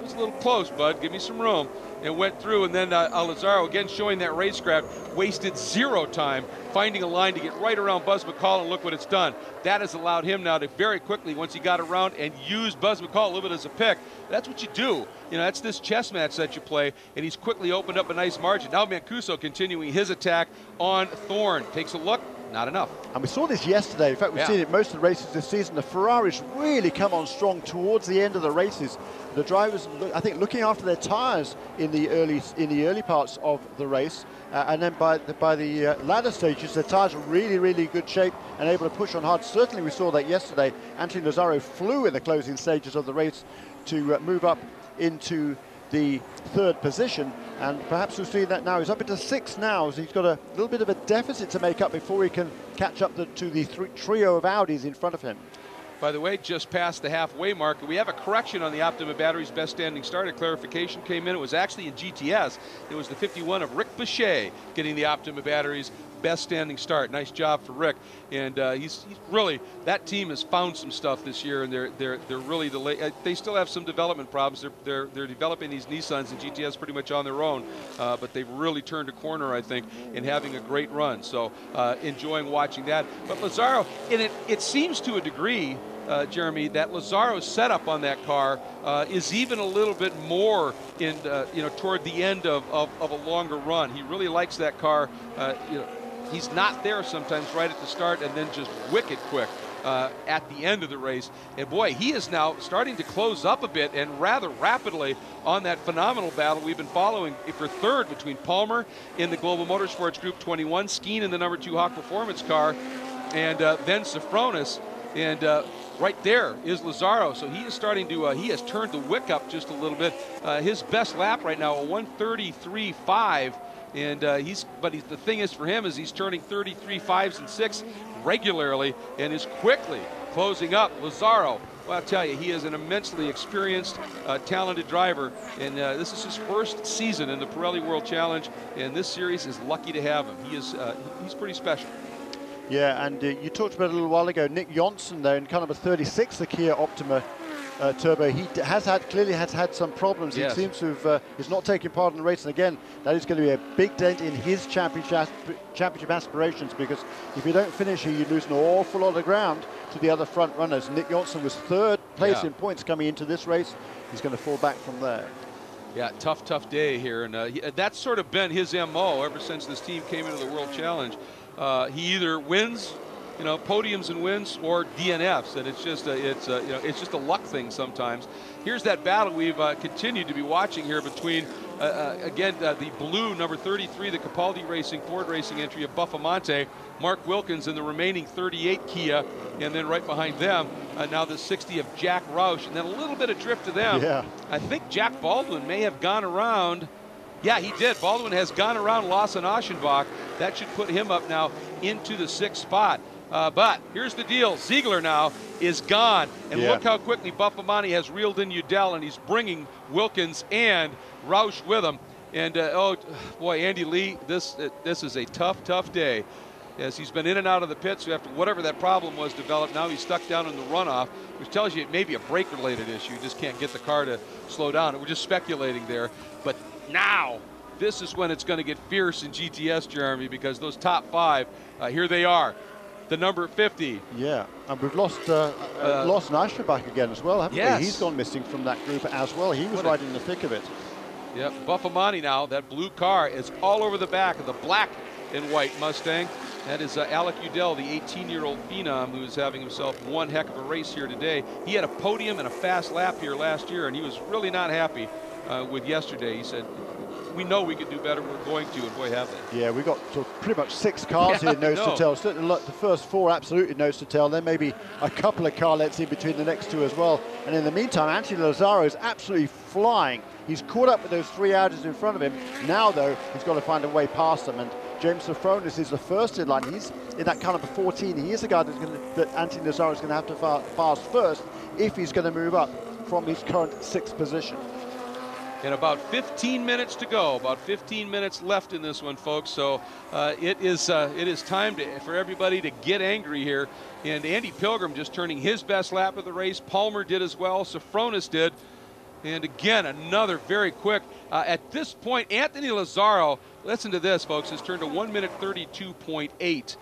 it's a little close, bud. Give me some room. And went through, and then Lazaro, again showing that racecraft, wasted 0 time finding a line to get right around Buzz McCall, and look what it's done. That has allowed him now to very quickly, once he got around, and use Buzz McCall a little bit as a pick. That's what you do. You know, that's this chess match that you play, and he's quickly opened up a nice margin. Now Mancuso continuing his attack on Thorne. Takes a look. Not enough. And we saw this yesterday. In fact, we've seen it most of the races this season. The Ferraris really come on strong towards the end of the races. The drivers, I think, looking after their tyres in the early parts of the race, and then by the latter stages, their tyres are really good shape and able to push on hard. Certainly, we saw that yesterday. Anthony Lazaro flew in the closing stages of the race to move up into the 3rd position, and perhaps we'll see that now. He's up into 6th now, so he's got a little bit of a deficit to make up before he can catch up to the trio of Audis in front of him. By the way, just past the halfway mark, we have a correction on the Optima Battery's best standing start. A clarification came in. It was actually in GTS. It was the 51 of Rick Bichet getting the Optima Battery's best standing start. Nice job for Rick, and he's really, that team has found some stuff this year, and they're really they still have some development problems. They're developing these Nissans and GTS pretty much on their own, but they've really turned a corner, I think, in having a great run. So enjoying watching that. But Lazaro, and it seems to a degree, Jeremy, that Lazaro's setup on that car is even a little bit more in toward the end of a longer run. He really likes that car. He's not there sometimes right at the start, and then just wicked quick at the end of the race. And boy, he is now starting to close up a bit, and rather rapidly, on that phenomenal battle we've been following for 3rd between Palmer in the Global Motorsports Group 21, Skeen in the number 2 Hawk Performance car, and then Sofronis. And right there is Lazaro. So he is starting to, he has turned the wick up just a little bit. His best lap right now, a 1:33.5. And the thing is for him is he's turning 33.5s and 6 regularly, and is quickly closing up. Lazaro, well, I'll tell you, he is an immensely experienced, talented driver, and this is his 1st season in the Pirelli World Challenge, and this series is lucky to have him. He's pretty special. Yeah, and you talked about a little while ago, Nick Johnson there in kind of a 36, the Kia Optima Turbo. He clearly has had some problems. Yes. He seems to have, he's not taking part in the race, and again, that is going to be a big dent in his championship aspirations, because if you don't finish here, you lose an awful lot of ground to the other front runners. Nick Johnson was 3rd place in points coming into this race. He's going to fall back from there. Yeah, tough day here, and that's sort of been his MO ever since this team came into the World Challenge. He either wins, podiums and wins, or DNFs, and it's just a luck thing sometimes. Here's that battle we've continued to be watching here between the blue number 33, the Capaldi Racing Ford Racing entry of Buffamonte, Mark Wilkins in the remaining 38 Kia, and then right behind them now the 60 of Jack Roush, and then a little bit of drift to them. Yeah. I think Jack Baldwin may have gone around. Yeah, he did. Baldwin has gone around Lawson Aschenbach. That should put him up now into the 6th spot. But here's the deal. Ziegler now is gone. And look how quickly Buffamonte has reeled in Udell, and he's bringing Wilkins and Roush with him. And, oh, boy, Andy Lee, this is a tough day. As he's been in and out of the pits after whatever that problem was developed. Now he's stuck down in the runoff, which tells you it may be a brake-related issue. You just can't get the car to slow down. We're just speculating there. But now, this is when it's going to get fierce in GTS, Jeremy, because those top 5, here they are. The number 50. Yeah, and we've lost Aschenbach again as well, haven't we? He's gone missing from that group as well. He was right in the thick of it. Yep, Buffamonte now, that blue car is all over the back of the black and white Mustang. That is Alec Udell, the 18-year-old phenom who's having himself one heck of a race here today. He had a podium and a fast lap here last year, and he was really not happy with yesterday. He said, we know we could do better, we're going to, and boy, have they. Yeah, we got pretty much 6 cars here nose to tail. Certainly the first 4 absolutely nose to tail. Then maybe a couple of carlets in between the next 2 as well. And in the meantime, Anthony Lazaro is absolutely flying. He's caught up with those 3 Audis in front of him. Now, though, he's got to find a way past them. And James Sofronis is the first in line. He's in that kind of a 14. He is a guy that Anthony Lazaro is going to have to pass first if he's going to move up from his current 6th position. And about 15 minutes to go, about 15 minutes left in this one, folks. So it is time for everybody to get angry here. And Andy Pilgrim just turning his best lap of the race. Palmer did as well. Sofronis did. And again, another very quick. At this point, Anthony Lazzaro, listen to this, folks, has turned to 1 minute 32.8.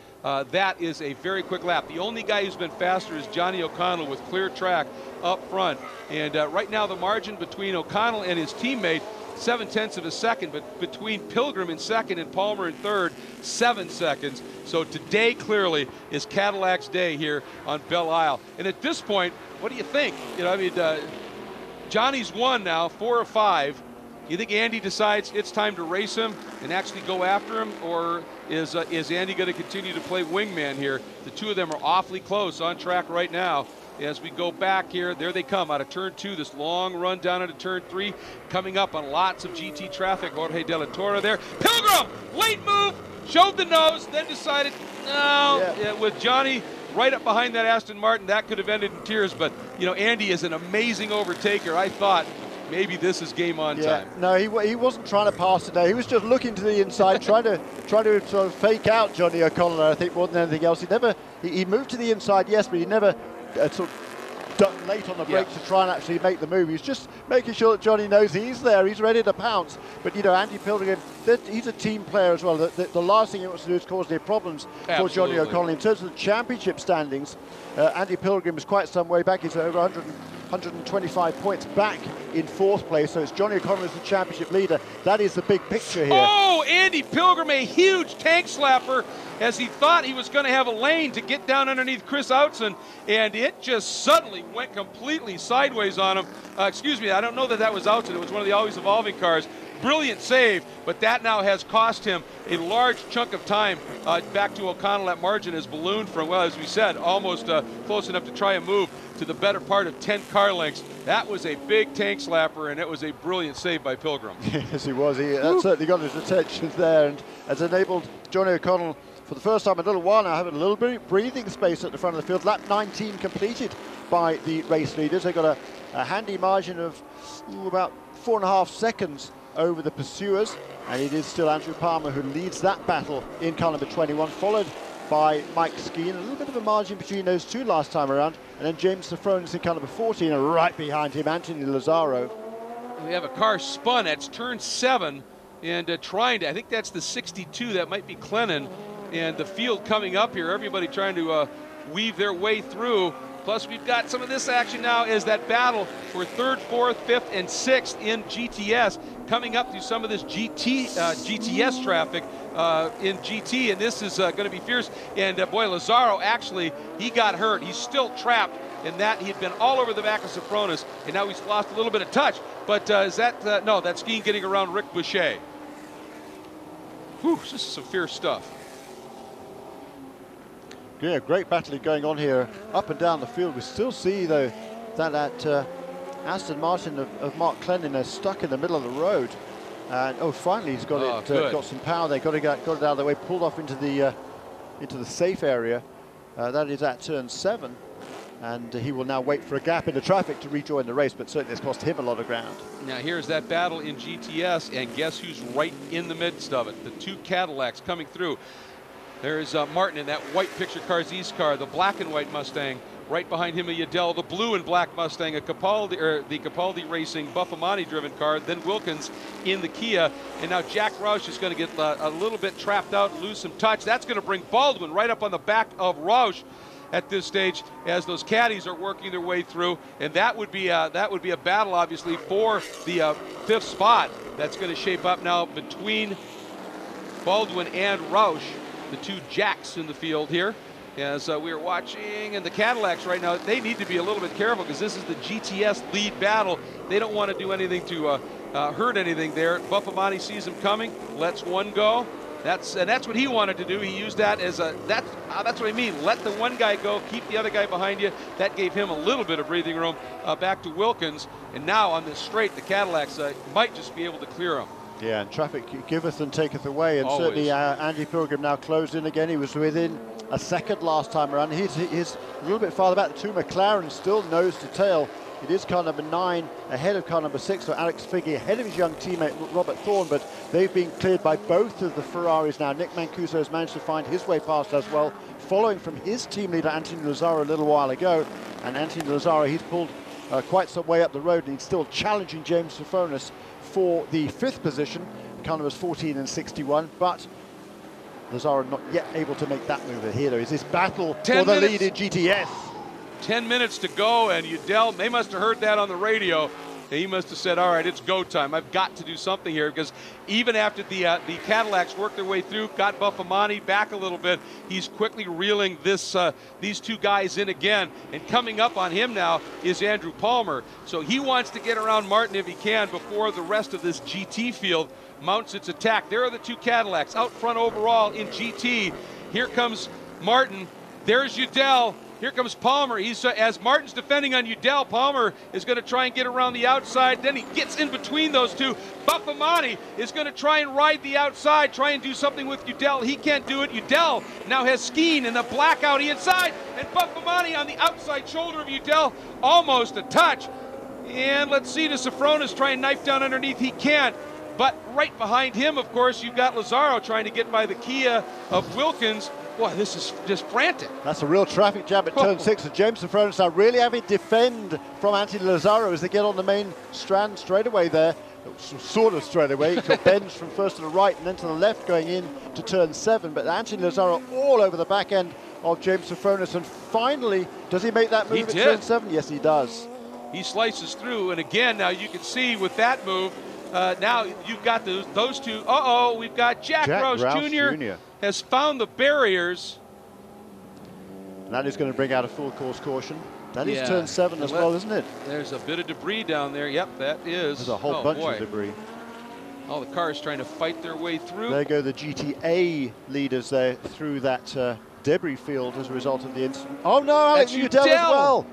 That is a very quick lap. The only guy who's been faster is Johnny O'Connell with clear track up front. And right now the margin between O'Connell and his teammate, 0.7 of a second, but between Pilgrim in second and Palmer in third, 7 seconds. So today clearly is Cadillac's day here on Belle Isle. And at this point, what do you think? You know, I mean, Johnny's won now, 4 of 5. You think Andy decides it's time to race him and actually go after him, or is Andy going to continue to play wingman here? The two of them are awfully close on track right now. As we go back here, there they come out of turn 2, this long run down into turn 3, coming up on lots of GT traffic. Jorge De La Torre there. Pilgrim, late move, showed the nose, then decided, no, with Johnny right up behind that Aston Martin, that could have ended in tears. But, you know, Andy is an amazing overtaker. I thought maybe this is game on time. No, he wasn't trying to pass today. He was just looking to the inside, trying to sort of fake out Johnny O'Connell, I think, more than anything else. He moved to the inside, yes, but he never sort of ducked late on the brake to try and actually make the move. He's just making sure that Johnny knows he's there, he's ready to pounce. But, you know, Andy Pilgrim, he's a team player as well. The last thing he wants to do is cause any problems for Johnny O'Connell. In terms of the championship standings, Andy Pilgrim is quite some way back. He's over 125 points back in 4th place, so it's Johnny O'Connell as the championship leader. That is the big picture here. Oh, Andy Pilgrim, a huge tank slapper, as he thought he was going to have a lane to get down underneath Chris Outzen, and it just suddenly went completely sideways on him. Excuse me, I don't know that that was Outzen. It was one of the always evolving cars. Brilliant save, but that now has cost him a large chunk of time back to O'Connell. That margin has ballooned from, well, as we said, almost close enough to try and move to the better part of 10 car lengths. That was a big tank slapper, and it was a brilliant save by Pilgrim. Yes, he was. That certainly got his attention there, and has enabled Johnny O'Connell, for the first time in a little while now, having a little bit of breathing space at the front of the field. Lap 19 completed by the race leaders. They've got a handy margin of about 4.5 seconds over the pursuers, and it is still Andrew Palmer who leads that battle in car number 21, followed by Mike Skeen. A little bit of a margin between those two last time around, and then James Safronis in car number 14, and right behind him Anthony Lazzaro. We have a car spun at turn 7 and trying to, I think that's the 62, that might be Clennon, and the field coming up here, everybody trying to weave their way through. Plus, we've got some of this action now as that battle for 3rd, 4th, 5th, and 6th in GTS, coming up through some of this GTS traffic in GT, and this is going to be fierce. And boy, Lazzaro, actually, he got hurt. He's still trapped in that. He had been all over the back of Safronis, and now he's lost a little bit of touch. But is that, no, that's Skeen getting around Rick Boucher. Whew, this is some fierce stuff. Yeah, great battling going on here up and down the field. We still see, though, that Aston Martin of Mark Clennon is stuck in the middle of the road. And oh, finally he's got got some power there. Got it out of the way, pulled off into the safe area. That is at turn 7, and he will now wait for a gap in the traffic to rejoin the race. But certainly it's cost him a lot of ground. Now here's that battle in GTS, and guess who's right in the midst of it? The two Cadillacs coming through. There's Martin in that white picture cars East car, the black and white Mustang. Right behind him, a Yadel, the blue and black Mustang, the Capaldi Racing Buffamani driven car, then Wilkins in the Kia. And now Jack Roush is going to get a little bit trapped out and lose some touch. That's going to bring Baldwin right up on the back of Roush at this stage as those caddies are working their way through. And that would be a battle, obviously, for the 5th spot. That's going to shape up now between Baldwin and Roush, the two Jacks in the field here. As we are watching, and the Cadillacs right now, they need to be a little bit careful because this is the GTS lead battle. They don't want to do anything to hurt anything there. Buffamani sees him coming, lets one go. That's what he wanted to do. He used that as that's what I mean. Let the one guy go, keep the other guy behind you. That gave him a little bit of breathing room back to Wilkins. And now on this straight, the Cadillacs might just be able to clear him. Yeah, and traffic giveth and taketh away, and always. Certainly Andy Pilgrim now closed in again. He was within a second last time around. He's a little bit farther back. The two McLaren still nose to tail. It is car number 9 ahead of car number 6, so Alex Figge ahead of his young teammate Robert Thorne, but they've been cleared by both of the Ferraris now. Nick Mancuso has managed to find his way past as well, following from his team leader Anthony Lazzaro a little while ago. And Anthony Lazzaro, he's pulled quite some way up the road, and he's still challenging James Sophonis for the 5th position. Connor was 14 and 61, but Lazzaro not yet able to make that move. Here is this battle for the lead in GTS. 10 minutes to go, and Udell, they must have heard that on the radio. He must have said, all right, it's go time. I've got to do something here, because even after the Cadillacs worked their way through, got Buffamani back a little bit, he's quickly reeling these two guys in again. And coming up on him now is Andrew Palmer. So he wants to get around Martin if he can before the rest of this GT field mounts its attack. There are the two Cadillacs out front overall in GT. Here comes Martin. There's Udell. Here comes Palmer. As Martin's defending on Udell, Palmer is going to try and get around the outside. Then he gets in between those two. Buffamani is going to try and ride the outside, try and do something with Udell. He can't do it. Udell now has Skeen in the blackout inside, and Buffamani on the outside shoulder of Udell, almost a touch. And let's see, does Sophonis try and knife down underneath? He can't. But right behind him, of course, you've got Lazzaro trying to get by the Kia of Wilkins. Boy, this is just frantic. That's a real traffic jam at turn 6. And James Sophonis now really having to defend from Anthony Lazzaro as they get on the main strand straight away there. Sort of straight away. He got bends from first to the right and then to the left going in to turn 7. But Anthony Lazzaro all over the back end of James Sophonis. And finally, does he make that move at turn 7? Yes, he does. He slices through. And again, now you can see with that move, now you've got those two. Uh-oh, we've got Jack Rouse Jr. has found the barriers. And that is going to bring out a full course caution. That is turn 7 as well, isn't it? There's a bit of debris down there. Yep, that is. There's a whole bunch of debris. All the cars trying to fight their way through. There go the GTA leaders there through that debris field as a result of the incident. Oh no, Alex Udell as well.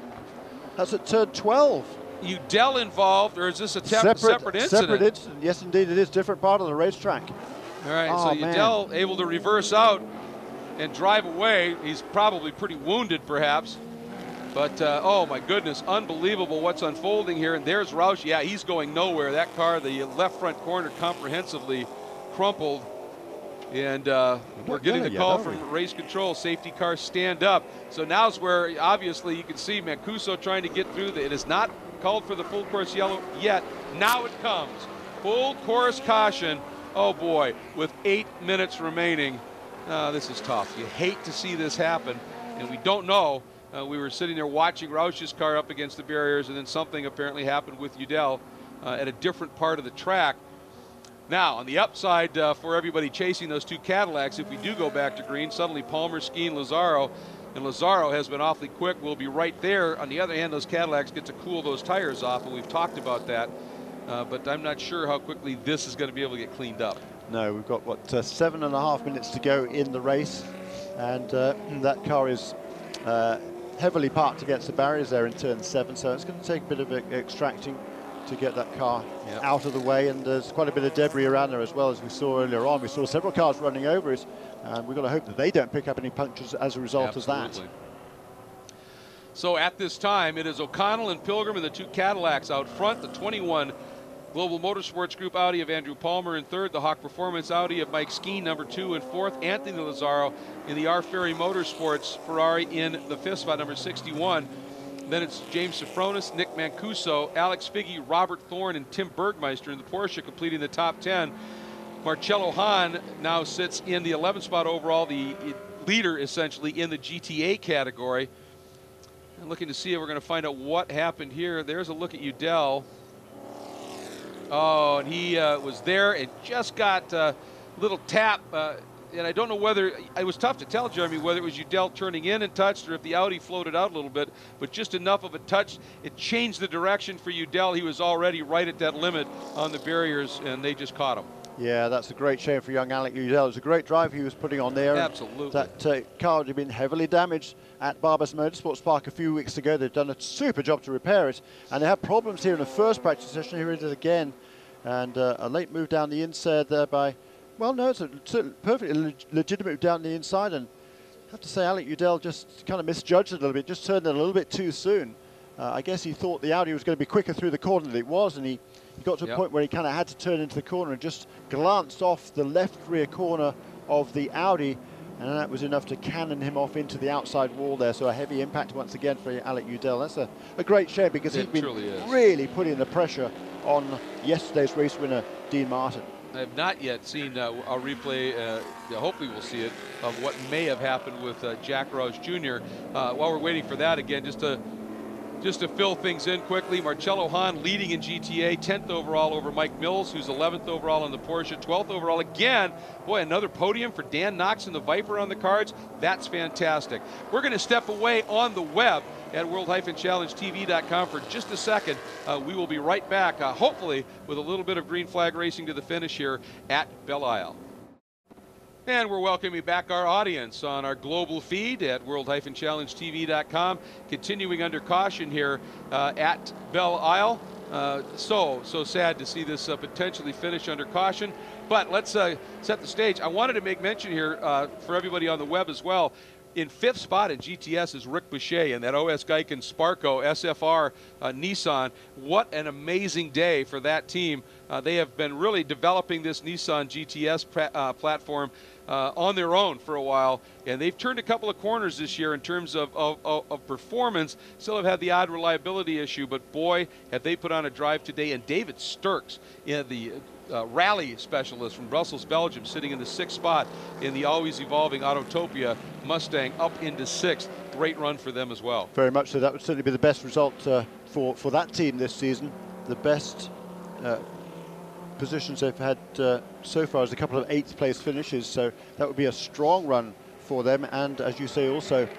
That's at turn 12. Udell involved, or is this a separate incident? Separate incident. Yes, indeed, it is. Different part of the racetrack. All right, so Udell able to reverse out and drive away. He's probably pretty wounded, perhaps. But, oh, my goodness, unbelievable what's unfolding here. And there's Roush. Yeah, he's going nowhere. That car, the left front corner, comprehensively crumpled. And we're getting the call from race control. Safety car, stand up. So now's where, obviously, you can see Mancuso trying to get through. It is not called for the full course yellow yet. Now it comes. Full course caution. Oh boy, with 8 minutes remaining. This is tough. You hate to see this happen, and we don't know. We were sitting there watching Roush's car up against the barriers, and then something apparently happened with Udell at a different part of the track. Now, on the upside for everybody chasing those two Cadillacs, if we do go back to green, suddenly Palmer, Skeen, Lazzaro, and Lazzaro has been awfully quick. We'll be right there. On the other hand, those Cadillacs get to cool those tires off, and we've talked about that. But I'm not sure how quickly this is going to be able to get cleaned up. No, we've got, what, 7.5 minutes to go in the race. And that car is heavily parked against the barriers there in turn 7. So it's going to take a bit of extracting to get that car out of the way. And there's quite a bit of debris around there as well, as we saw earlier on. We saw several cars running over it. And we've got to hope that they don't pick up any punctures as a result of that. So at this time, it is O'Connell and Pilgrim and the two Cadillacs out front. The 21 Global Motorsports Group Audi of Andrew Palmer in 3rd. The Hawk Performance Audi of Mike Skeen, number 2 and 4th. Anthony Lazzaro in the R. Ferry Motorsports Ferrari in the 5th spot, number 61. Then it's James Sophonis, Nick Mancuso, Alex Figge, Robert Thorne, and Tim Bergmeister in the Porsche completing the top 10. Marcello Hahn now sits in the 11th spot overall, the leader essentially in the GTA category. And looking to see if we're going to find out what happened here. There's a look at Udell. Oh, and he was there and just got a little tap. And I don't know whether, it was tough to tell, Jeremy, whether it was Udell turning in and touched or if the Audi floated out a little bit, but just enough of a touch. It changed the direction for Udell. He was already right at that limit on the barriers, and they just caught him. Yeah, that's a great shame for young Alec Udell. It was a great drive he was putting on there. Absolutely. That car had been heavily damaged at Barbas Motorsports Park a few weeks ago. They've done a super job to repair it, and they had problems here in the first practice session. Here it is again, and a late move down the inside there by, well, no, it's a perfectly legitimate move down the inside, and I have to say Alec Udell just kind of misjudged it a little bit, just turned it a little bit too soon. I guess he thought the Audi was going to be quicker through the corner than it was, and he got to a point where he kind of had to turn into the corner and just glanced off the left rear corner of the Audi. and that was enough to cannon him off into the outside wall there. So a heavy impact once again for Alec Udell. That's a great shame, because he's been really putting the pressure on yesterday's race winner, Dean Martin. I have not yet seen a replay, hopefully we'll see it, of what may have happened with Jack Roush Jr. While we're waiting for that, again, just to fill things in quickly, Marcello Hahn leading in GTA, 10th overall over Mike Mills, who's 11th overall in the Porsche, 12th overall again. Boy, another podium for Dan Knox and the Viper on the cards. That's fantastic. We're going to step away on the web at world-challengetv.com for just a second. We will be right back, hopefully with a little bit of green flag racing to the finish here at Belle Isle. And we're welcoming back our audience on our global feed at world-challengetv.com. Continuing under caution here at Belle Isle. So sad to see this potentially finish under caution. But let's set the stage. I wanted to make mention here for everybody on the web as well. In 5th spot in GTS is Rick Boucher and that OS Geiken Sparco SFR Nissan. What an amazing day for that team. They have been really developing this Nissan GTS platform on their own for a while, and they've turned a couple of corners this year in terms of performance. Still have had the odd reliability issue, but boy, have they put on a drive today. And David Sturks, the rally specialist from Brussels, Belgium, sitting in the 6th spot in the always evolving Autotopia Mustang, up into 6th. Great run for them as well. Very much so. That would certainly be the best result for that team this season. The best positions they've had so far is a couple of 8th place finishes, so that would be a strong run for them. And as you say, also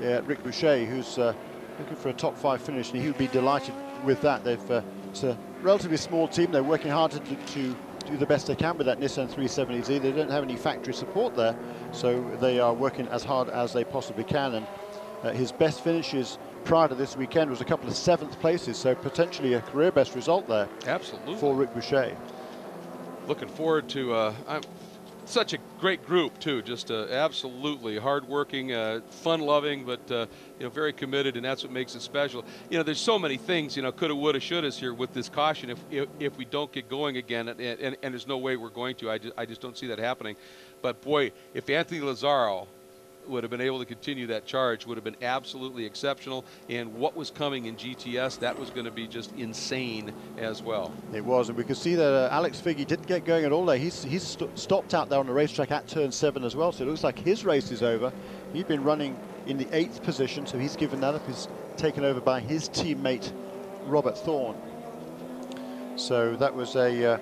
Rick Boucher, who's looking for a top 5 finish, and he would be delighted with that. It's a relatively small team. They're working hard to do the best they can with that Nissan 370Z. They don't have any factory support there, so they are working as hard as they possibly can. And his best finishes prior to this weekend was a couple of 7th places, so potentially a career best result there. Absolutely. For Rick Boucher. Looking forward to such a great group too. Just absolutely hardworking, fun-loving, but very committed, and that's what makes it special. There's so many things, coulda, woulda, shouldas here with this caution. If we don't get going again, and there's no way we're going to. I just don't see that happening. But boy, if Anthony Lazzaro would have been able to continue that charge, would have been absolutely exceptional. And what was coming in GTS, that was going to be just insane as well. It was, and we could see that Alex Figge didn't get going at all there. He's stopped out there on the racetrack at turn 7 as well, so it looks like his race is over. He'd been running in the 8th position, so he's given that up. He's taken over by his teammate Robert Thorne. So that was a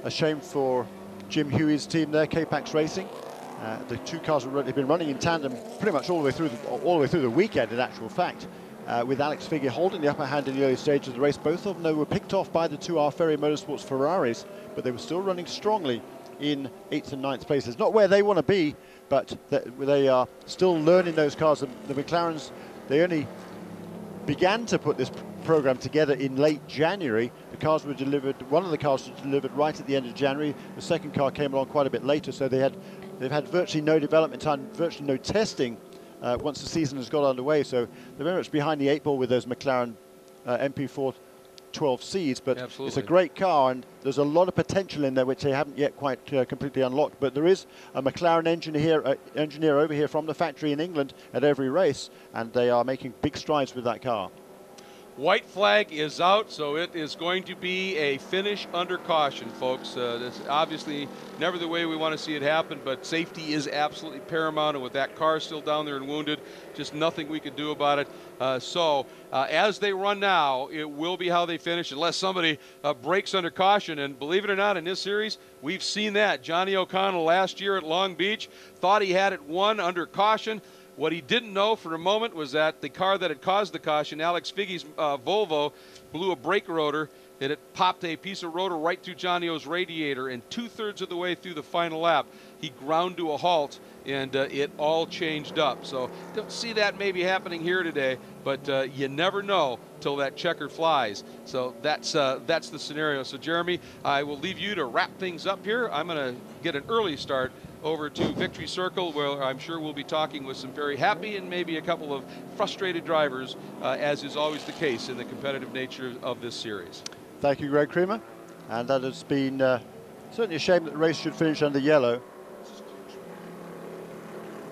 shame for Jim Huey's team there, K-Pax Racing. The two cars have been running in tandem pretty much all the way through the weekend, in actual fact, with Alex Figge holding the upper hand in the early stages of the race. Both of them, though, were picked off by the 2R Ferry Motorsports Ferraris, but they were still running strongly in 8th and 9th places. Not where they want to be, but they are still learning those cars. The McLarens, they only began to put this program together in late January. The cars were delivered, one of the cars was delivered right at the end of January. The second car came along quite a bit later, so they've had virtually no development time, virtually no testing once the season has got underway. So they're very much behind the 8 ball with those McLaren MP4 12Cs, but absolutely, it's a great car, and there's a lot of potential in there which they haven't yet quite completely unlocked. But there is a McLaren engineer over here from the factory in England at every race, and they are making big strides with that car. White flag is out, so it is going to be a finish under caution, folks. That's obviously never the way we want to see it happen, but safety is absolutely paramount, and with that car still down there and wounded, just nothing we can do about it. So as they run now, it will be how they finish, unless somebody breaks under caution. And believe it or not, in this series, we've seen that. Johnny O'Connell last year at Long Beach thought he had it won under caution. What he didn't know for a moment was that the car that had caused the caution, Alex Figge's Volvo, blew a brake rotor, and it popped a piece of rotor right through Johnny O's radiator, and 2/3 of the way through the final lap, he ground to a halt, and it all changed up. So don't see that maybe happening here today, but you never know till that checker flies. So that's the scenario. So Jeremy, I will leave you to wrap things up here. I'm going to get an early start over to Victory Circle, where I'm sure we'll be talking with some very happy and maybe a couple of frustrated drivers, as is always the case in the competitive nature of this series. Thank you, Greg Creamer. And that has been certainly a shame that the race should finish under yellow.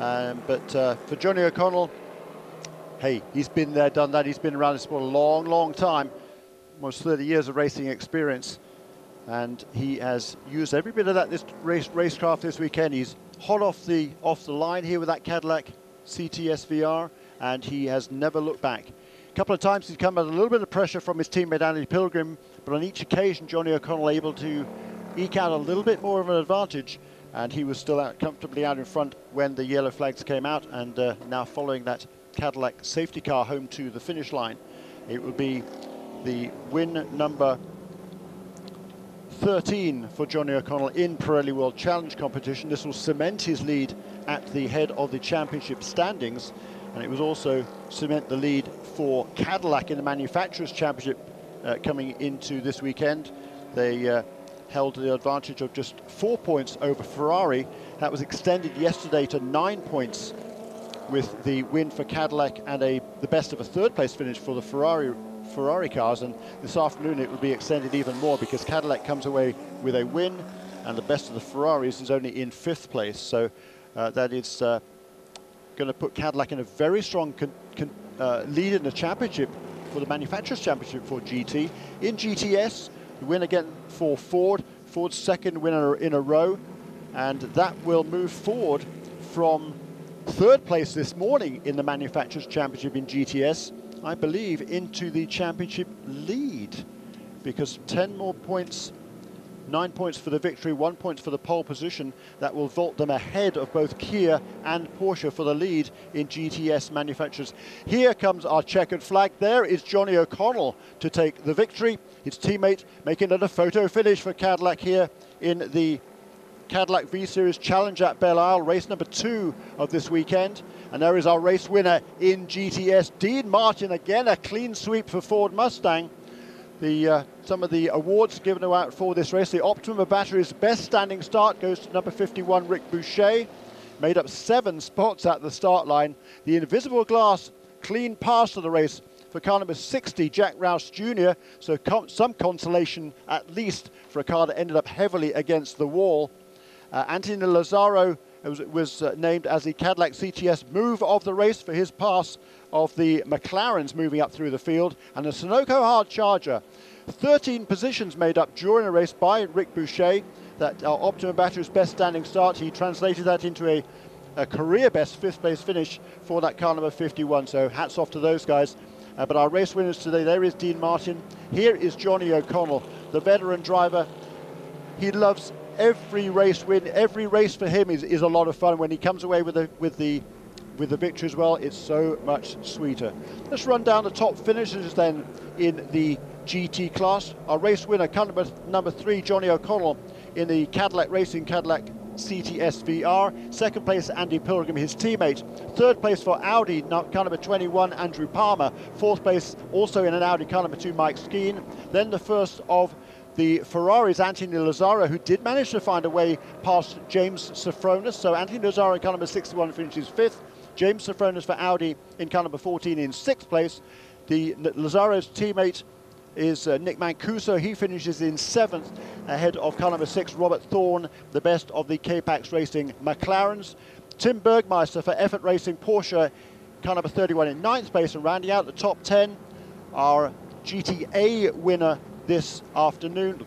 But for Johnny O'Connell, hey, he's been there, done that. He's been around this sport a long, long time, almost 30 years of racing experience. And he has used every bit of that racecraft this weekend. He's hot off the line here with that Cadillac CTS VR, and he has never looked back. A couple of times he's come under a little bit of pressure from his teammate Andy Pilgrim, but on each occasion Johnny O'Connell able to eke out a little bit more of an advantage, and he was still comfortably out in front when the yellow flags came out, and now following that Cadillac safety car home to the finish line. It will be the win number 13 for Johnny O'Connell in Pirelli World Challenge competition. This will cement his lead at the head of the championship standings, and it was also cement the lead for Cadillac in the Manufacturers' Championship coming into this weekend. They held the advantage of just 4 points over Ferrari. That was extended yesterday to 9 points with the win for Cadillac and the best of a third place finish for the Ferrari cars, and this afternoon it will be extended even more because Cadillac comes away with a win and the best of the Ferraris is only in 5th place. So that is going to put Cadillac in a very strong lead in the championship for the Manufacturers' Championship for GT. In GTS, the win again for Ford's second win in a row, and that will move Ford from 3rd place this morning in the Manufacturers' Championship in GTS, I believe, into the championship lead, because 10 more points, 9 points for the victory, 1 point for the pole position. That will vault them ahead of both Kia and Porsche for the lead in GTS Manufacturers. Here comes our checkered flag. There is Johnny O'Connell to take the victory. His teammate making it a photo finish for Cadillac here in the Cadillac V-Series Challenge at Belle Isle, race number 2 of this weekend. And there is our race winner in GTS, Dean Martin. Again, a clean sweep for Ford Mustang. Some of the awards given out for this race. The Optima Battery's best standing start goes to number 51, Rick Boucher. Made up 7 spots at the start line. The Invisible Glass clean pass of the race for car number 60, Jack Rouse Jr. So some consolation, at least, for a car that ended up heavily against the wall. Anthony Lazzaro was named as the Cadillac CTS move of the race for his pass of the McLarens moving up through the field, and the Sunoco Hard Charger. 13 positions made up during the race by Rick Boucher. That Optima Battery's best standing start, he translated that into a career best 5th place finish for that car number 51. So hats off to those guys. But our race winners today, there is Dean Martin. Here is Johnny O'Connell, the veteran driver. He loves every race win. Every race for him is a lot of fun. When he comes away with the victory as well, it's so much sweeter. Let's run down the top finishers then in the GT class. Our race winner, car number 3, Johnny O'Connell, in the Cadillac Racing Cadillac CTS VR. 2nd place, Andy Pilgrim, his teammate. 3rd place for Audi, car number 21, Andrew Palmer. 4th place, also in an Audi, car number 2, Mike Skeen. Then the first of the Ferraris, Anthony Lazzaro, who did manage to find a way past James Sofronis. So Anthony Lazzaro, car number 61, finishes 5th. James Sofronis for Audi in car number 14 in 6th place. The Lazzaro's teammate is Nick Mancuso. He finishes in 7th, ahead of car number 6, Robert Thorne, the best of the K-Pax Racing McLarens. Tim Bergmeister for Effort Racing Porsche, car number 31 in 9th place. And rounding out the top 10, our GTA winner this afternoon,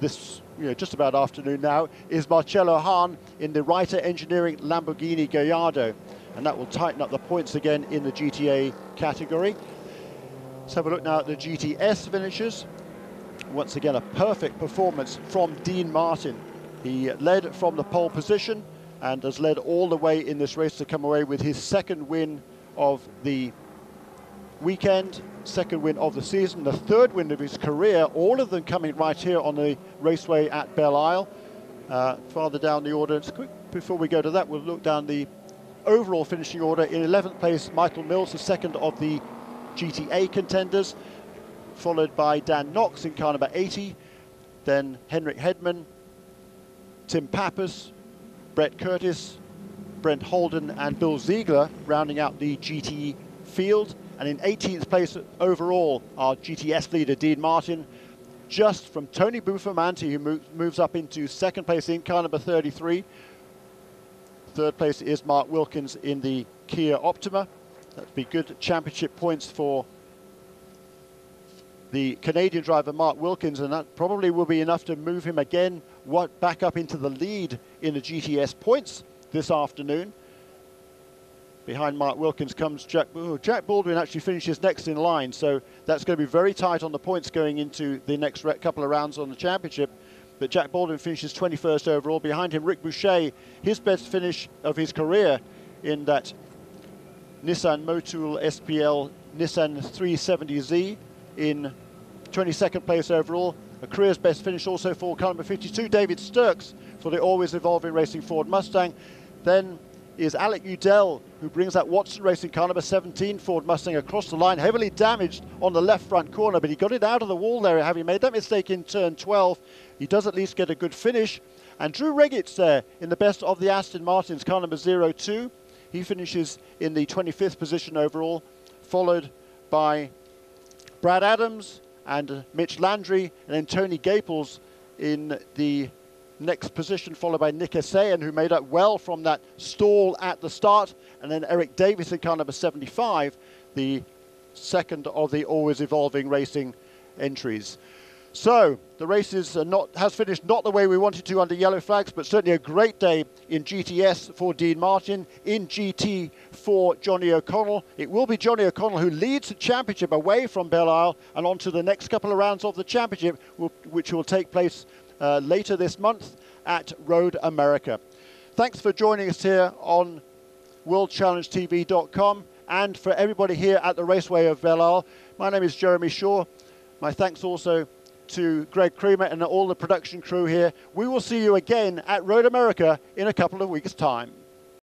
just about afternoon now, is Marcello Hahn in the Reiter Engineering Lamborghini Gallardo. And that will tighten up the points again in the GTA category. Let's have a look now at the GTS finishers. Once again, a perfect performance from Dean Martin. He led from the pole position and has led all the way in this race to come away with his 2nd win of the weekend, 2nd win of the season, the 3rd win of his career, all of them coming right here on the raceway at Belle Isle. Farther down the order, before we go to that, we'll look down the overall finishing order. In 11th place, Michael Mills, the 2nd of the GTA contenders, followed by Dan Knox in car number 80, then Henrik Hedman, Tim Pappas, Brett Curtis, Brent Holden and Bill Ziegler rounding out the GT field. And in 18th place overall, our GTS leader, Dean Martin, just from Tony Buffomante, who moves up into 2nd place in car number 33. Third place is Mark Wilkins in the Kia Optima. That'd be good championship points for the Canadian driver Mark Wilkins, and that probably will be enough to move him again back up into the lead in the GTS points this afternoon. Behind Mark Wilkins comes Jack Baldwin. Actually finishes next in line, so that's going to be very tight on the points going into the next couple of rounds on the championship. But Jack Baldwin finishes 21st overall. Behind him, Rick Boucher, his best finish of his career in that Nissan Motul SPL Nissan 370Z in 22nd place overall. A career's best finish also for car number 52, David Sturks, for the always evolving racing Ford Mustang. Then is Alec Udell, who brings that Watson Racing car number 17 Ford Mustang across the line, heavily damaged on the left front corner, but he got it out of the wall there, having made that mistake in turn 12. He does at least get a good finish. And Drew Reggett's there in the best of the Aston Martins, car number 02. He finishes in the 25th position overall, followed by Brad Adams and Mitch Landry, and then Tony Gaples in the next position, followed by Nick Essayan, who made up well from that stall at the start, and then Eric Davis in car number 75, the second of the always evolving racing entries. So the race has finished not the way we wanted to under yellow flags, but certainly a great day in GTS for Dean Martin, in GT for Johnny O'Connell. It will be Johnny O'Connell who leads the championship away from Belle Isle and on to the next couple of rounds of the championship, which will take place later this month at Road America. Thanks for joining us here on WorldChallengeTV.com, and for everybody here at the Raceway of Belle Isle. My name is Jeremy Shaw. My thanks also to Greg Creamer and all the production crew here. We will see you again at Road America in a couple of weeks' time.